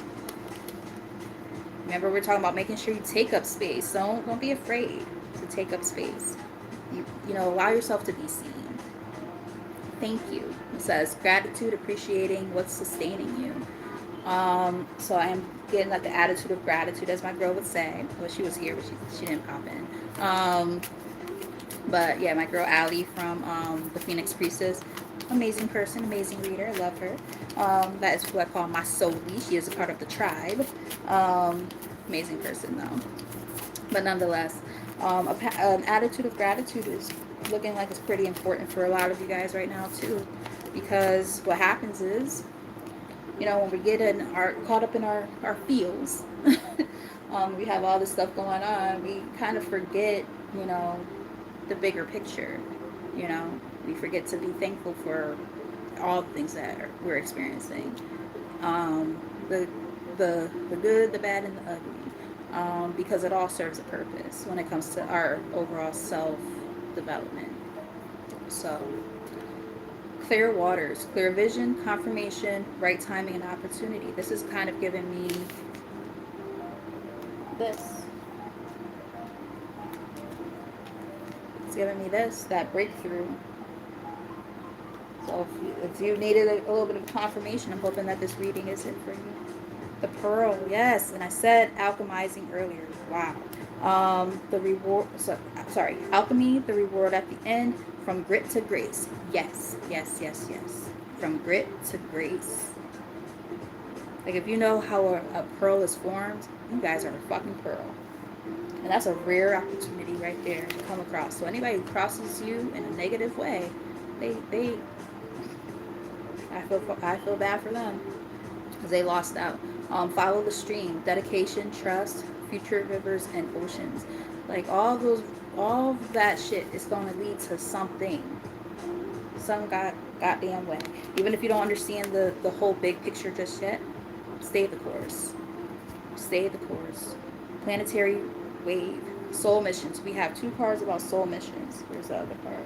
Remember, we're talking about making sure you take up space. Don't be afraid to take up space. You know, allow yourself to be seen. Thank you. It says gratitude, appreciating what's sustaining you. So I am getting like the attitude of gratitude, as my girl would say. Well, she was here, but she didn't pop in. But yeah, my girl Allie from the Phoenix Priestess, amazing person, amazing reader. I love her. That is who I call my soulie. She is a part of the tribe. Amazing person though. But nonetheless, an attitude of gratitude is looking like it's pretty important for a lot of you guys right now too, because what happens is, you know, when we get caught up in our feels, we have all this stuff going on, we kind of forget, you know, the bigger picture. You know, we forget to be thankful for all the things that we're experiencing, the good, the bad, and the ugly, because it all serves a purpose when it comes to our overall self development. So clear waters, clear vision, confirmation, right timing, and opportunity. This is kind of giving me this. It's giving me this, that breakthrough. So if you needed a little bit of confirmation, I'm hoping that this reading is it for you. The pearl, yes. And I said alchemizing earlier. Wow. The reward, sorry, alchemy, the reward at the end, From grit to grace. Yes, yes, yes, yes. From grit to grace. Like, if you know how a pearl is formed, you guys are a fucking pearl. And that's a rare opportunity right there to come across. So anybody who crosses you in a negative way, they I feel bad for them because they lost out. Follow the stream, dedication, trust, future rivers and oceans. Like, all of that shit is going to lead to something, some goddamn way. Even if you don't understand the whole big picture just yet, stay the course. Stay the course. Planetary wave. Soul missions. We have 2 cards about soul missions. Where's the other card?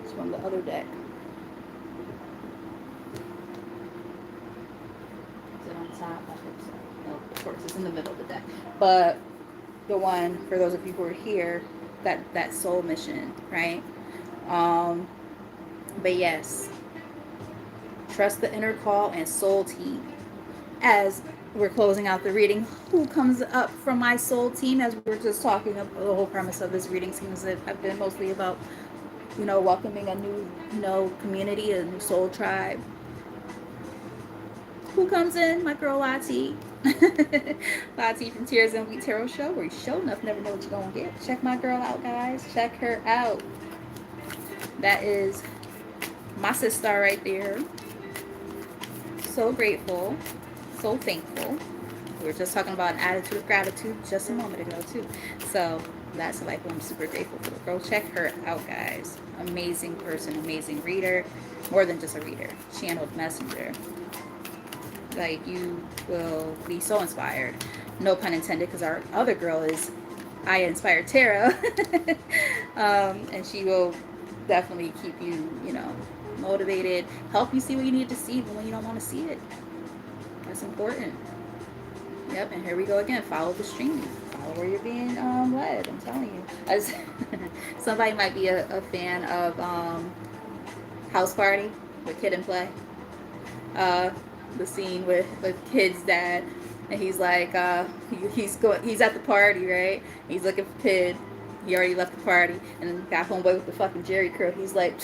It's from the other deck. Is it on top? I hope so. No, of course, it's in the middle of the deck. But the one, for those of you who are here, that soul mission, right? But yes, trust the inner call and soul team. As we're closing out the reading, who comes up from my soul team? As we're just talking about the whole premise of this reading seems to have been mostly about, welcoming a new, community, a new soul tribe. Who comes in? My girl Lati. Lati from Tears and Wheat Tarot Show, where you show enough never know what you're gonna get. Check my girl out, guys. Check her out. That is my sister right there. So grateful. So thankful. We were just talking about an attitude of gratitude just a moment ago too. So that's like what I'm super grateful for. Go check her out, guys. Amazing person, amazing reader. More than just a reader. Channeled messenger. Like, you will be so inspired. No pun intended, because our other girl is I Inspired Tarot. And she will definitely keep you, motivated. Help you see what you need to see even when you don't want to see it. That's important. Yep, and here we go again. Follow the stream. Follow where you're being led. I'm telling you. As somebody might be a fan of House Party with Kid and Play. The scene with Kid's dad, and he's like, he's at the party, right? He's looking for Kid. He already left the party, and then got homeboy with the fucking Jerry curl. He's like,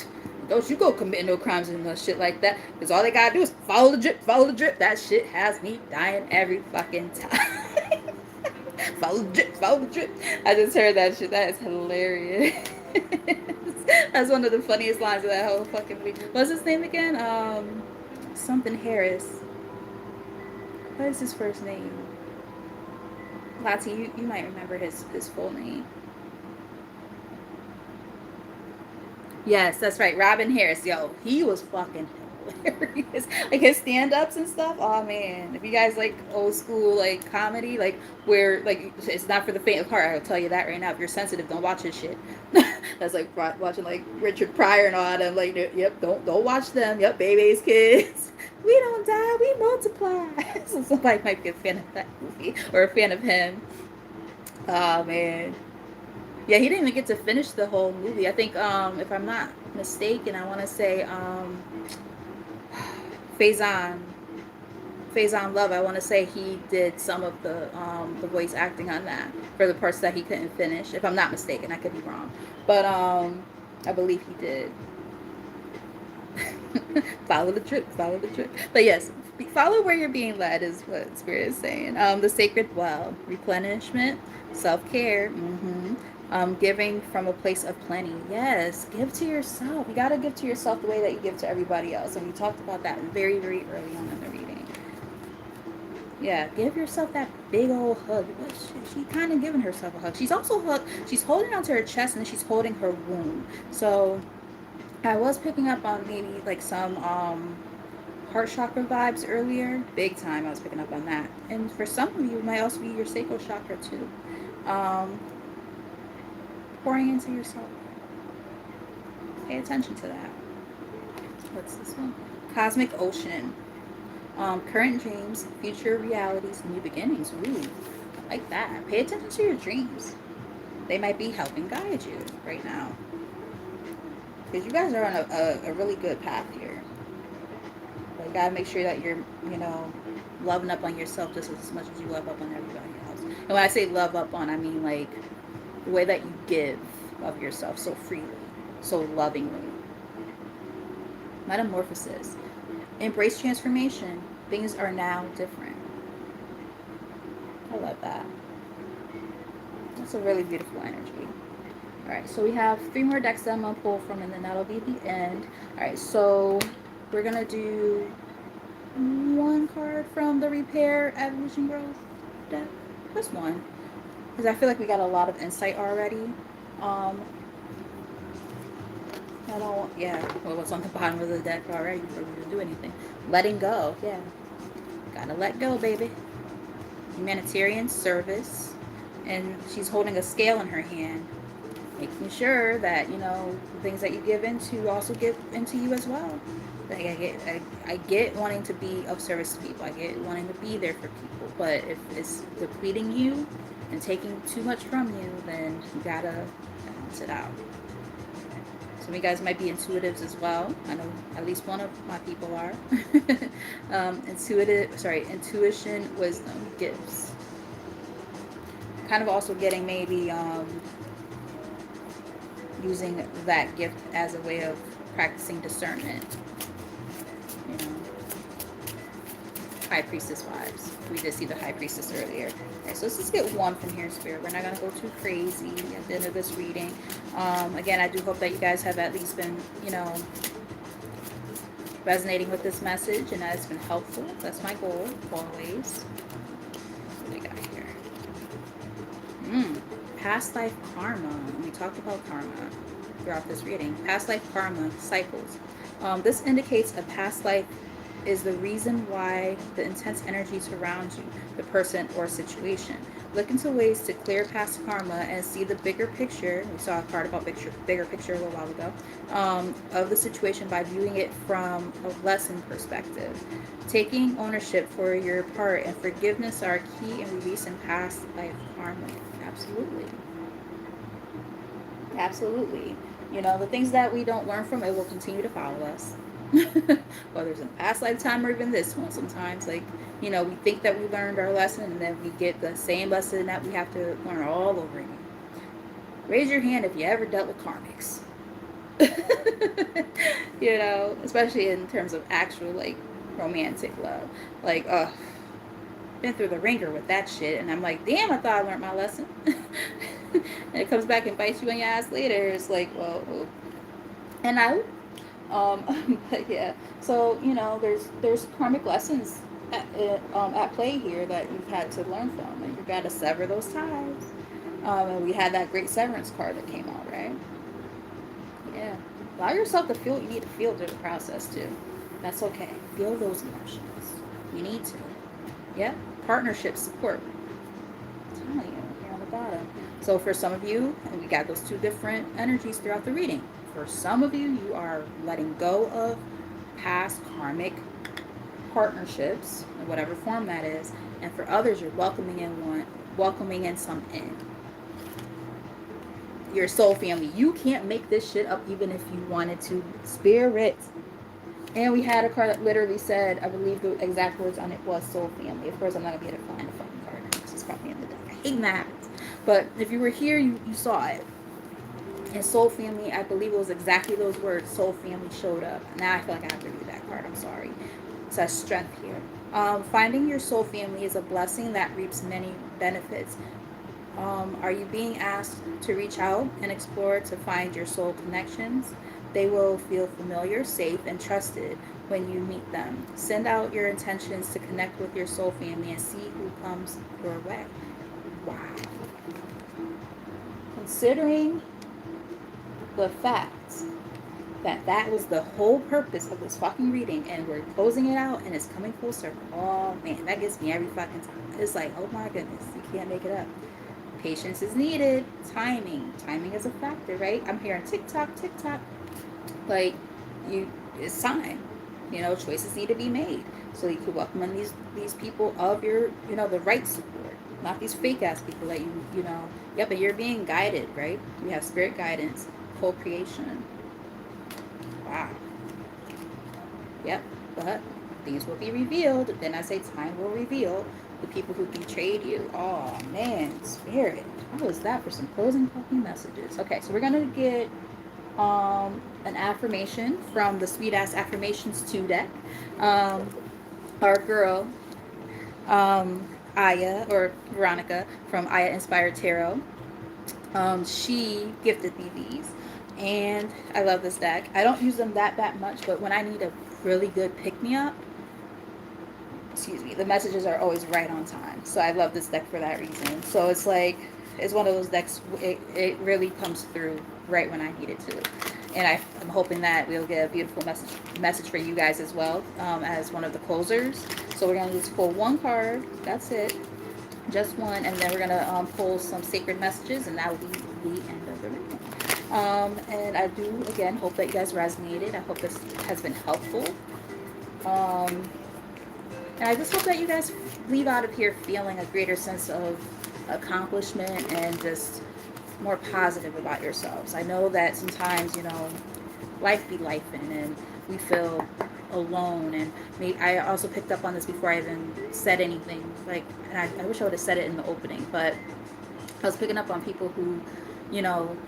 don't you go commit no crimes and no shit like that, because all they gotta do is follow the drip, follow the drip. That shit has me dying every fucking time. Follow the drip, follow the drip. I just heard that shit. That is hilarious. That's one of the funniest lines of that whole fucking movie. What's his name again? Something Harris. What is his first name? Lati, you might remember his full name. Yes, that's right. Robin Harris. Yo, he was fucking hilarious. Like, his stand-ups and stuff. Oh man, if you guys like old school like comedy, like where like it's not for the faint of heart, I'll tell you that right now. If you're sensitive, don't watch his shit. That's like watching like Richard Pryor and all them. Like, yep, don't watch them. Yep, Baby's Kids. We don't die, we multiply. So somebody might be a fan of that movie or a fan of him. Oh man. Yeah, he didn't even get to finish the whole movie. I think, if I'm not mistaken, I want to say Faison Love. I want to say he did some of the voice acting on that for the parts that he couldn't finish. If I'm not mistaken, I could be wrong, but I believe he did. Follow the drip, follow the drip. But yes, follow where you're being led is what Spirit is saying. The sacred well, replenishment, self-care, giving from a place of plenty. Yes, give to yourself. You got to give to yourself the way that you give to everybody else. And we talked about that very, very early on in the reading. Yeah, give yourself that big old hug. She's kind of giving herself a hug. She's also she's holding onto her chest, and then she's holding her womb. So I was picking up on maybe like some heart chakra vibes earlier. Big time I was picking up on that. And for some of you, it might also be your sacral chakra too. Pouring into yourself. Pay attention to that. What's this one? Cosmic Ocean. Current dreams, future realities, new beginnings. Ooh, I like that. Pay attention to your dreams. They might be helping guide you right now. Because you guys are on a really good path here. But you gotta make sure that you're, loving up on yourself just as much as you love up on everybody else. And when I say love up on, I mean like the way that you give. of yourself so freely, so lovingly. Metamorphosis. Embrace transformation. Things are now different. I love that. That's a really beautiful energy. All right, so we have 3 more decks that I'm gonna pull from, and then that'll be the end. All right, so we're gonna do 1 card from the Repair Evolution Growth deck. Just 1, because I feel like we got a lot of insight already. I don't, yeah, well, what's on the bottom of the deck already before we even do anything. Letting go, yeah. Gotta let go, baby. Humanitarian service. And she's holding a scale in her hand, making sure that, you know, the things that you give into also give into you as well. Like I get wanting to be of service to people. I get wanting to be there for people. But if it's depleting you and taking too much from you, then you gotta balance it out. Some of you guys might be intuitives as well. I know at least one of my people are. Intuition, wisdom, gifts. Kind of also getting maybe using that gift as a way of practicing discernment. You know, High Priestess vibes. We did see the High Priestess earlier. Okay, so let's just get 1 from here, Spirit. We're not going to go too crazy at the end of this reading. Again, I do hope that you guys have at least been, you know, resonating with this message and that it's been helpful. That's my goal, always. What do we got here? Past life karma. We talked about karma throughout this reading. Past life karma cycles. This indicates a past life is the reason why the intense energy surrounds you, the person or situation. Look into ways to clear past karma and see the bigger picture. We saw a card about bigger picture a little while ago, of the situation by viewing it from a lesson perspective. Taking ownership for your part and forgiveness are key in releasing past life karma. Absolutely. Absolutely. You know, the things that we don't learn from it will continue to follow us. Whether it's in a past lifetime or even this one. Sometimes, like, you know, we think that we learned our lesson and then we get the same lesson that we have to learn all over again. Raise your hand if you ever dealt with karmics. You know, especially in terms of actual, like, romantic love. Like, been through the ringer with that shit, and I'm like, damn, I thought I learned my lesson. And it comes back and bites you in your ass later. It's like, well, and but yeah, so, you know, there's karmic lessons at play here that you've had to learn from, and you've got to sever those ties. And we had that great severance card that came out, right? Yeah, allow yourself to feel what you need to feel through the process too. That's okay. Feel those emotions. You need to. Yeah, partnership support. I'm telling you, here on the bottom. So for some of you, and we got those 2 different energies throughout the reading. For some of you, you are letting go of past karmic partnerships, in whatever form that is, and for others, you're welcoming in some in. Your soul family. You can't make this shit up even if you wanted to. Spirit. And we had a card that literally said, I believe the exact words on it was soul family. Of course, I'm not going to be able to find the fucking card. This is probably in the deck. I hate when that happens. But if you were here, you saw it. And soul family, I believe it was exactly those words. Soul family showed up. Now I feel like I have to read that card. I'm sorry. It says strength here. Finding your soul family is a blessing that reaps many benefits. Are you being asked to reach out and explore to find your soul connections? They will feel familiar, safe, and trusted when you meet them. Send out your intentions to connect with your soul family and see who comes your way. Wow. Considering the fact that was the whole purpose of this fucking reading, and we're closing it out and it's coming full circle. Oh man, that gets me every fucking time. It's like, oh my goodness, you can't make it up. Patience is needed. Timing is a factor, right? I'm hearing TikTok. Like, it's time. You know, choices need to be made. So you can welcome in these people of your, you know, the right support, not these fake ass people that you know. Yeah, but you're being guided, right? You have spirit guidance, co-creation. Wow. Yep. But things will be revealed. Then I say time will reveal The people who betrayed you. Oh man, spirit. How was that for some closing fucking messages? Okay, so we're gonna get an affirmation from the Sweet Ass Affirmations 2 deck. Um, our girl, Aya, or Veronica from Aya Inspired Tarot, she gifted me these. And I love this deck. I don't use them that much, but when I need a really good pick me up, excuse me, the messages are always right on time. So I love this deck for that reason. So it's like, it's one of those decks, it really comes through right when I need it to. And I'm hoping that we'll get a beautiful message for you guys as well, as one of the closers. So we're going to just pull one card. That's it. Just one. And then we're going to pull some sacred messages, and that will be the end of the reading. And I do, again, hope that you guys resonated. I hope this has been helpful. And I just hope that you guys leave out of here feeling a greater sense of accomplishment and just more positive about yourselves. I know that sometimes, life be lifing and we feel alone. And I also picked up on this before I even said anything. And I wish I would have said it in the opening, but I was picking up on people who,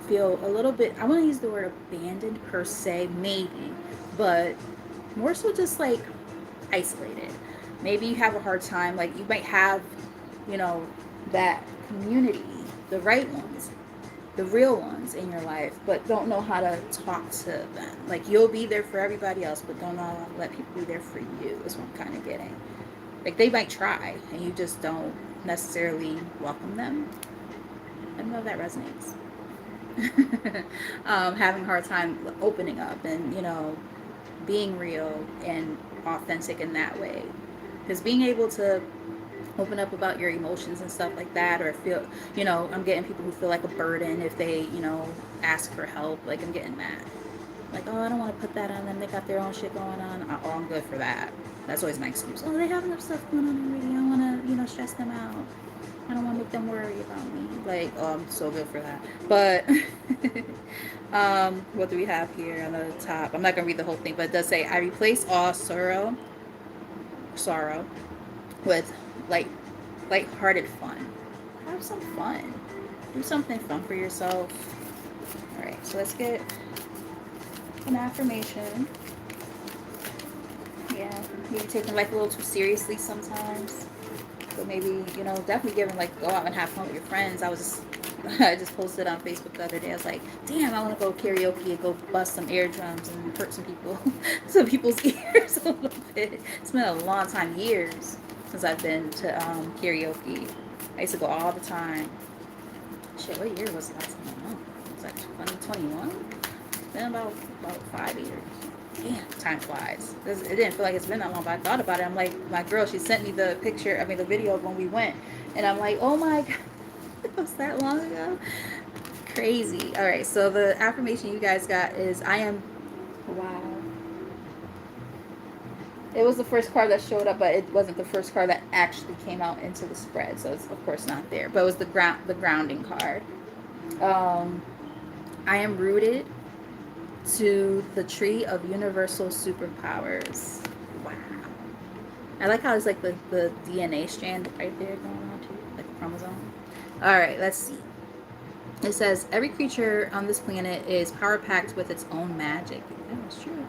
feel a little bit, I want to use the word abandoned per se, maybe, but more so just like isolated. Maybe you have a hard time, like you might have, that community, the right ones, the real ones in your life, but don't know how to talk to them. Like you'll be there for everybody else, but don't know how to let people be there for you, is what I'm kind of getting. Like they might try and you just don't necessarily welcome them. I don't know if that resonates. Having a hard time opening up and, being real and authentic in that way. Because being able to open up about your emotions and stuff like that, or feel, I'm getting people who feel like a burden if they, ask for help. Like I'm getting that. Like, oh, I don't want to put that on them. They got their own shit going on. Oh, I'm good for that. That's always my excuse. Oh, they have enough stuff going on already. I don't want to, stress them out. I don't want to make them worry about me. Like, oh, I'm so good for that. But, what do we have here on the top? I'm not going to read the whole thing, but it does say, I replace all sorrow with light-hearted fun. Have some fun. Do something fun for yourself. All right, so let's get an affirmation. Yeah, maybe taking life a little too seriously sometimes. So maybe, definitely giving, go out and have fun with your friends. I just posted on Facebook the other day. I was like, damn, I want to go karaoke and go bust some eardrums and hurt some people's ears a little bit. It's been a long time, years, since I've been to karaoke. I used to go all the time. Shit, what year was the last time I went? It was like 2021? It's been about 5 years. Damn, time flies. It didn't feel like it's been that long, but I thought about it. I'm like, my girl, she sent me the video of when we went. And I'm like, oh my God, it was that long ago? Crazy. All right, so the affirmation you guys got is, wow. It was the first card that showed up, but it wasn't the first card that actually came out into the spread. So it's, of course, not there. But it was the grounding card. I am rooted to the tree of universal superpowers. Wow. I like how it's like the DNA strand right there going on too, like a chromosome. All right, let's see. It says every creature on this planet is power packed with its own magic. That's true.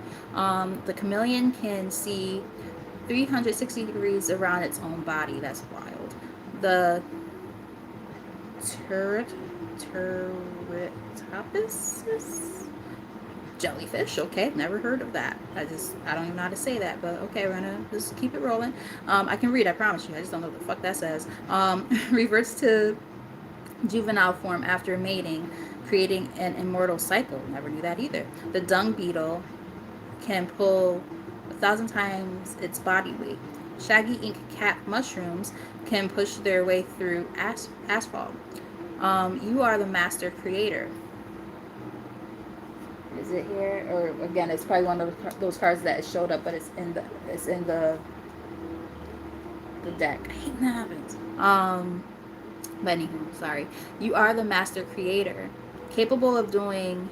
The chameleon can see 360 degrees around its own body. That's wild. The turritopus jellyfish. Okay, never heard of that. I don't even know how to say that, but okay, we're gonna just keep it rolling. I can read, I promise you. I just don't know what the fuck that says. Reverts to juvenile form after mating, creating an immortal cycle. Never knew that either. The dung beetle can pull 1,000 times its body weight. Shaggy ink cap mushrooms can push their way through asphalt. You are the master creator. Is it here? Or again, it's probably one of those cards that showed up, but it's in the deck. I hate when that happens. But anywho, sorry. You are the master creator, capable of doing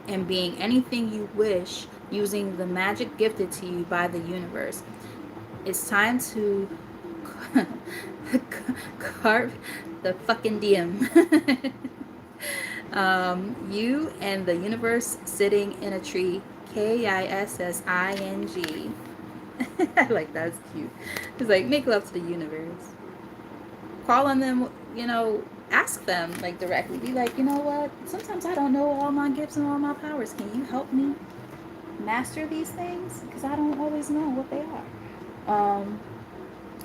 and being anything you wish using the magic gifted to you by the universe. It's time to Carve the fucking diem. You and the universe sitting in a tree. Kissing. I like that. It's cute. It's like make love to the universe. Call on them, ask them like directly. Be like, you know what? Sometimes I don't know all my gifts and all my powers. Can you help me master these things? Because I don't always know what they are.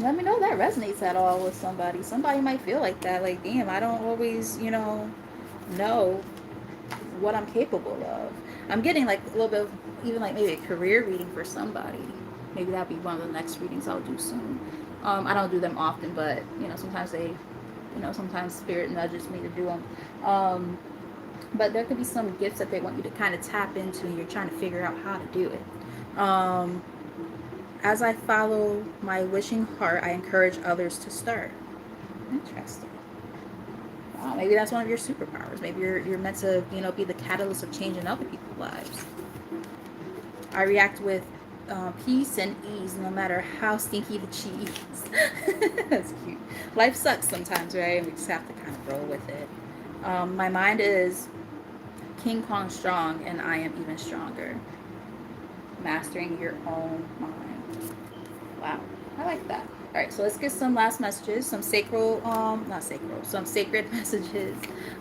Let me know that resonates at all with somebody. Somebody might feel like that. Like, damn, I don't always, know what I'm capable of. I'm getting like a little bit of even like maybe a career reading for somebody. Maybe that'll be one of the next readings I'll do soon. I don't do them often, but sometimes sometimes spirit nudges me to do them. But there could be some gifts that they want you to kind of tap into, and you're trying to figure out how to do it. As I follow my wishing heart, I encourage others to start. Interesting. Wow, maybe that's one of your superpowers. Maybe you're meant to, be the catalyst of change in other people's lives. I react with peace and ease, no matter how stinky the cheese. That's cute. Life sucks sometimes, right? And we just have to kind of roll with it. My mind is King Kong strong, and I am even stronger. Mastering your own mind. Wow, I like that. All right, so let's get some last messages, some some sacred messages.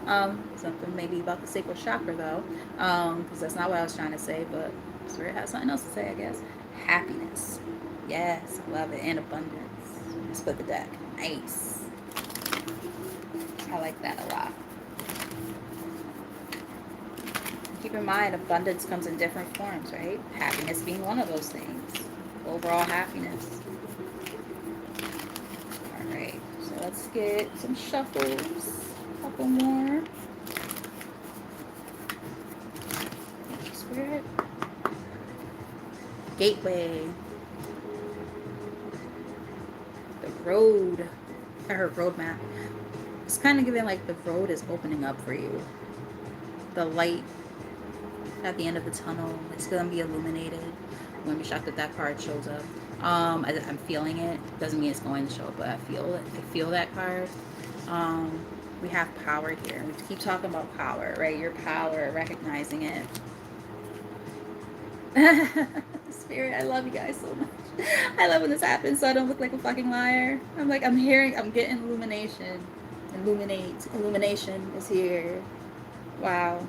Something maybe about the sacral chakra though, because that's not what I was trying to say, but Spirit has something else to say, I guess. Happiness. Yes, I love it. And abundance. Split the deck. Nice. I like that a lot. Keep in mind, abundance comes in different forms, right? Happiness being one of those things. Overall happiness. All right, so let's get some shuffles. A couple more. Spirit. Gateway. The road. I heard roadmap. It's kind of giving like the road is opening up for you. The light at the end of the tunnel, it's gonna be illuminated. I'm gonna be shocked if that card shows up. I'm feeling it. Doesn't mean it's going to show up, but I feel it. I feel that card. We have power here. We keep talking about power, right? Your power, recognizing it. Spirit, I love you guys so much. I love when this happens so I don't look like a fucking liar. I'm getting illumination. Illumination is here. Wow.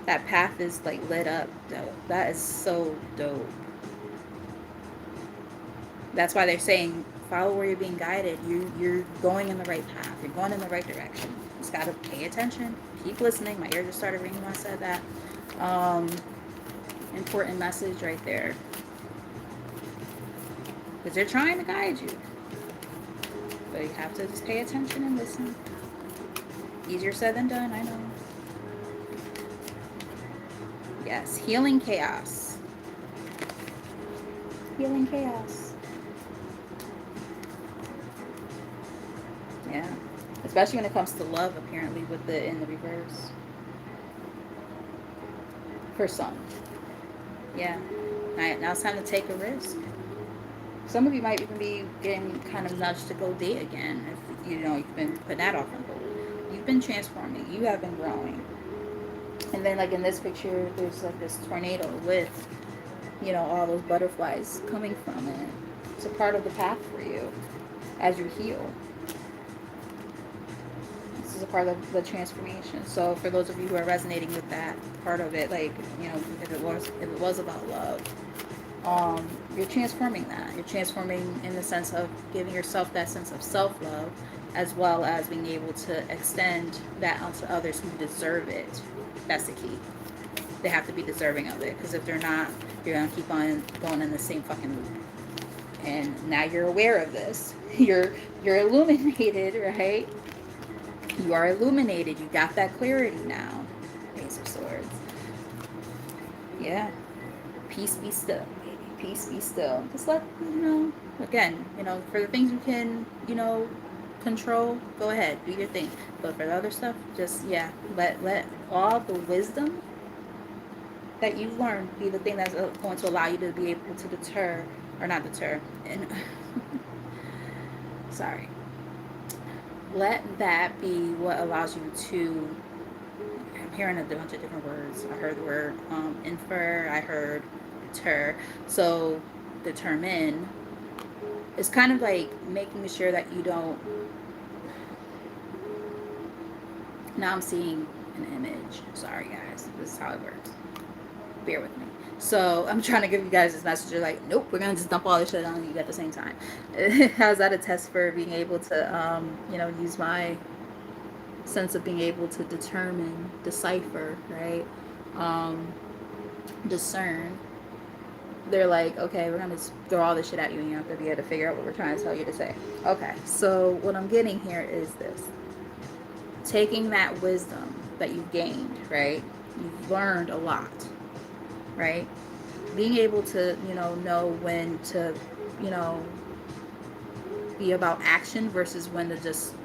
That path is like lit up. Dope. That is so dope. That's why they're saying follow where you're being guided. You're going in the right path. You're going in the right direction. Just gotta pay attention. Keep listening. My ear just started ringing when I said that. Important message right there. Because they're trying to guide you. But you have to just pay attention and listen. Easier said than done, I know. Yes, healing chaos. Healing chaos. Yeah. Especially when it comes to love, apparently, with the in the reverse. For some. Yeah. Now it's time to take a risk. Some of you might even be getting kind of nudged to go date again if you've been putting that off on hold. You've been transforming. You have been growing. And then like in this picture, there's like this tornado with, all those butterflies coming from it. It's a part of the path for you as you heal. This is a part of the transformation. So for those of you who are resonating with that part of it, like, if it was about love, you're transforming that. You're transforming in the sense of giving yourself that sense of self-love, as well as being able to extend that onto others who deserve it. That's the key. They have to be deserving of it, because if they're not, you're going to keep on going in the same fucking loop. And now you're aware of this. You're illuminated, right? You are illuminated. You got that clarity now. Ace of Swords. Yeah. Peace be still. Peace be still. Just let, again, for the things you can, control, go ahead, do your thing. But for the other stuff, just, let all the wisdom that you've learned be the thing that's going to allow you to be able to and Sorry. Let that be what allows you to. I'm hearing a bunch of different words. I heard the word infer. I heard deter. So determine is kind of like making sure that you don't. Now I'm seeing an image. Sorry, guys. This is how it works. Bear with me. So I'm trying to give you guys this message. You're like, nope, we're gonna just dump all this shit on you at the same time. How's that a test for being able to, use my sense of being able to determine, decipher, right? Um, Discern. They're like, okay, we're gonna throw all this shit at you, and you're not gonna be able to figure out what we're trying to tell you to say. Okay, so what I'm getting here is this: taking that wisdom that you've gained, right? You've learned a lot, right? Being able to, know when to, you know, be about action versus when to just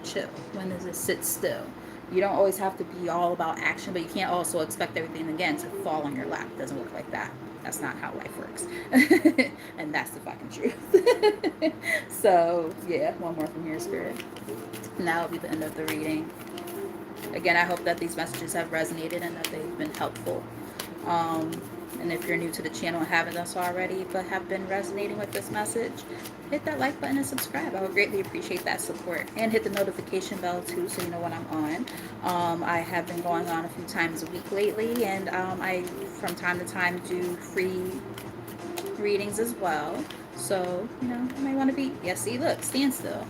chill, when to just sit still. You don't always have to be all about action, but you can't also expect everything again to fall on your lap. It doesn't work like that. That's not how life works. And that's the fucking truth. So, yeah, one more from your spirit. And that'll be the end of the reading. Again, I hope that these messages have resonated and that they've been helpful. And if you're new to the channel and haven't done so already, but have been resonating with this message, hit that like button and subscribe. I would greatly appreciate that support. And hit the notification bell too, so you know when I'm on. I have been going on a few times a week lately, and I, from time to time, do free readings as well. So, you might want to be, see, look, stand still.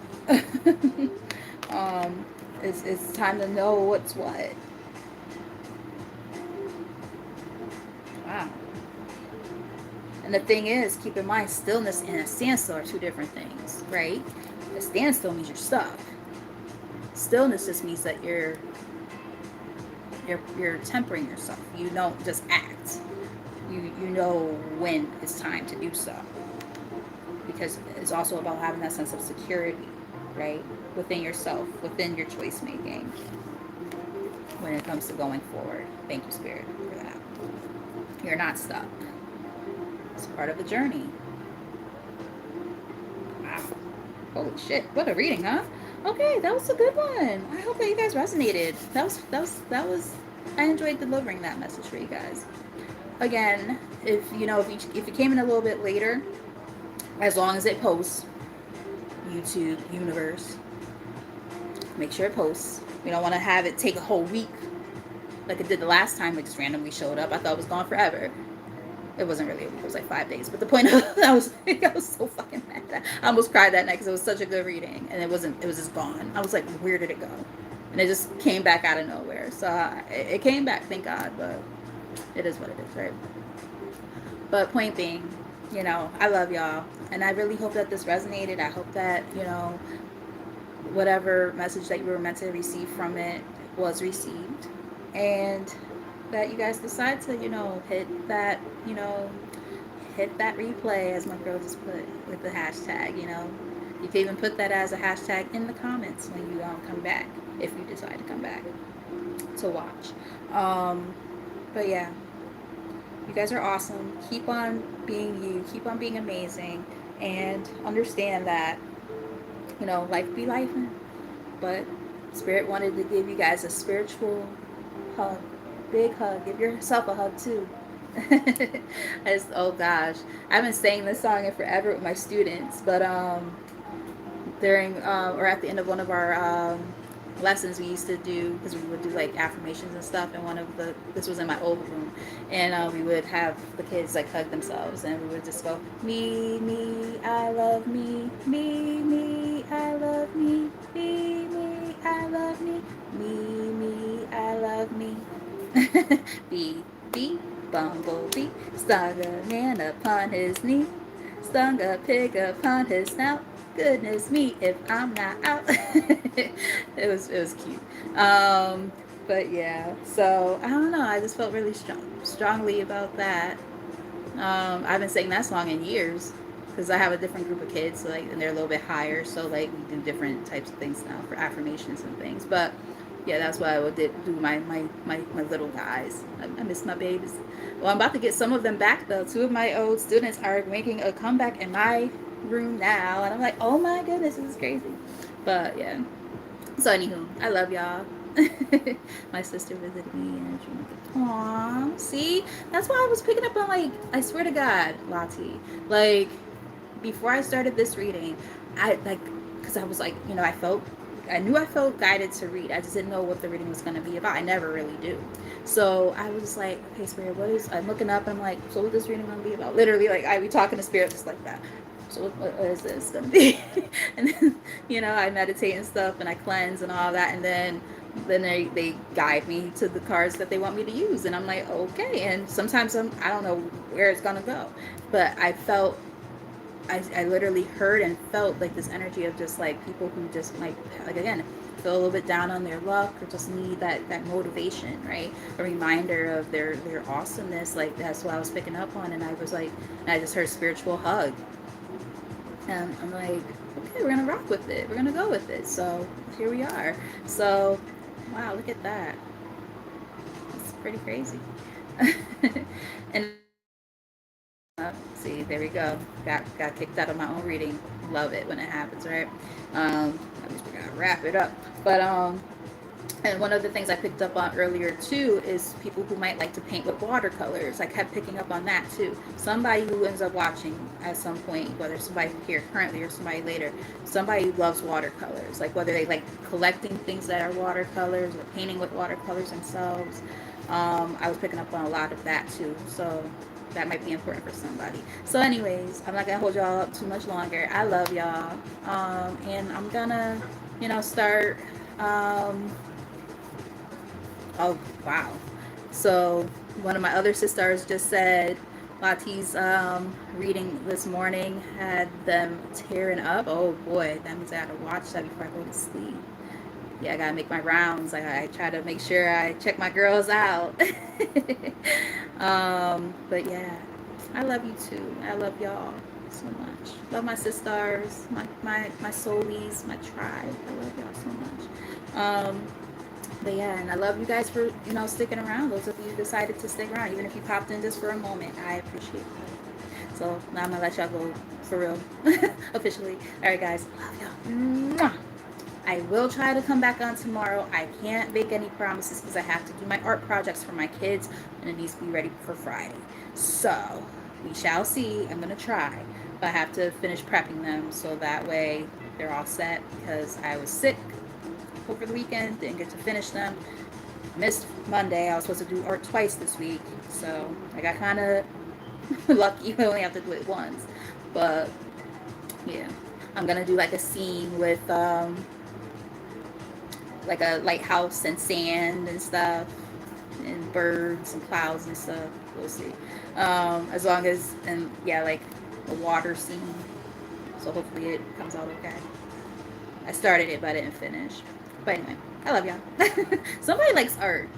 It's time to know what's what. Wow. And the thing is, keep in mind, stillness and a standstill are two different things, right? A standstill means you're stuck. Stillness just means that you're tempering yourself. You don't just act. You know when it's time to do so. Because it's also about having that sense of security, right? Within yourself, within your choice making when it comes to going forward. Thank you, Spirit, for that. You're not stuck. It's part of the journey. Wow. Holy shit. What a reading, huh? Okay, that was a good one. I hope that you guys resonated. That was I enjoyed delivering that message for you guys. Again, if you came in a little bit later, as long as it posts, YouTube, universe, make sure it posts. We don't want to have it take a whole week like it did the last time it just randomly showed up. I thought it was gone forever. It wasn't really a week. It was like 5 days. But the point of I was so fucking mad. I almost cried that night because it was such a good reading. And it was just gone. I was like, where did it go? And it just came back out of nowhere. So it came back, thank God. But it is what it is, right? But point being, I love y'all. And I really hope that this resonated. I hope that, whatever message that you were meant to receive from it was received. And that you guys decide to, hit that replay, as my girl just put with the hashtag, You can even put that as a hashtag in the comments when you come back, if you decide to come back to watch. But yeah, you guys are awesome. Keep on being you. Keep on being amazing. And understand that, life be life. But Spirit wanted to give you guys a spiritual hug. Big hug. Give yourself a hug too. Oh gosh, I've been saying this song forever with my students, but during or at the end of one of our lessons we used to do, because we would do like affirmations and stuff, and this was in my old room, and we would have the kids like hug themselves, and we would just go, me, I love me, I love me, I love me, I love me. Bee, bee, bumblebee, stung a man upon his knee, stung a pig upon his snout. Goodness me, if I'm not out. It was cute. But yeah, so I don't know. I just felt really strongly about that. I've been singing that song in years because I have a different group of kids, and they're a little bit higher, so we do different types of things now for affirmations and things. But yeah, that's what I would do my little guys. I miss my babies. Well, I'm about to get some of them back though. 2 of my old students are making a comeback in my room now, and I'm like, oh my goodness, this is crazy. But yeah. So anywho, I love y'all. My sister visited me and she was like, "Aw, see, that's why I was picking up on like, I swear to God, Lati, like before I started this reading, I like, because I was like, I knew I felt guided to read. I just didn't know what the reading was going to be about. I never really do. So I was like, okay, Spirit, I'm looking up and I'm like, so what this reading going to be about? Literally, like, I be talking to Spirit just like that. So what is this going to be? And then, I meditate and stuff and I cleanse and all that. And then they guide me to the cards that they want me to use. And I'm like, okay. And sometimes I don't know where it's going to go. But I literally heard and felt like this energy of just like people who just might, like, again, feel a little bit down on their luck or just need that motivation, right? A reminder of their awesomeness. Like, that's what I was picking up on. And I was like, and I just heard spiritual hug. And I'm like, okay, we're going to rock with it. We're going to go with it. So here we are. So, wow, look at that. It's pretty crazy. And see, there we go. Got kicked out of my own reading. Love it when it happens, right? At least we gotta wrap it up. But and one of the things I picked up on earlier too is people who might like to paint with watercolors. I kept picking up on that too. Somebody who ends up watching at some point, whether somebody here currently or somebody later, somebody who loves watercolors, like whether they like collecting things that are watercolors or painting with watercolors themselves. I was picking up on a lot of that too. So that might be important for somebody. So anyways, I'm not gonna hold y'all up too much longer. I love y'all. And I'm gonna, start oh wow. So one of my other sisters just said Lati's reading this morning had them tearing up. Oh boy, that means I gotta watch that before I go to sleep. Yeah, I gotta make my rounds. I try to make sure I check my girls out. But yeah, I love you too. I love y'all so much. Love my sisters, my soulies, my tribe. I love y'all so much. But yeah, and I love you guys for sticking around. Those of you who decided to stick around, even if you popped in just for a moment, I appreciate it. So now I'm gonna let y'all go for real, officially. All right, guys, love y'all. Mwah! I will try to come back on tomorrow. I can't make any promises because I have to do my art projects for my kids and it needs to be ready for Friday. So we shall see. I'm going to try. But I have to finish prepping them so that way they're all set because I was sick over the weekend, didn't get to finish them. Missed Monday. I was supposed to do art twice this week. So I got kind of lucky. I only have to do it once. But yeah, I'm going to do like a scene with like a lighthouse and sand and stuff and birds and clouds and stuff. We'll see. As long as, and yeah, like a water scene. So hopefully it comes out okay. I started it, but I didn't finish. But anyway, I love y'all. Somebody likes art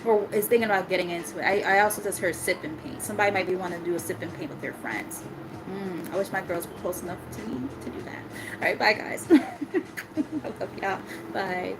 or is thinking about getting into it. I also just heard sip and paint. Somebody might be wanting to do a sip and paint with their friends. I wish my girls were close enough to me to do that. All right, bye guys. I love y'all. Bye.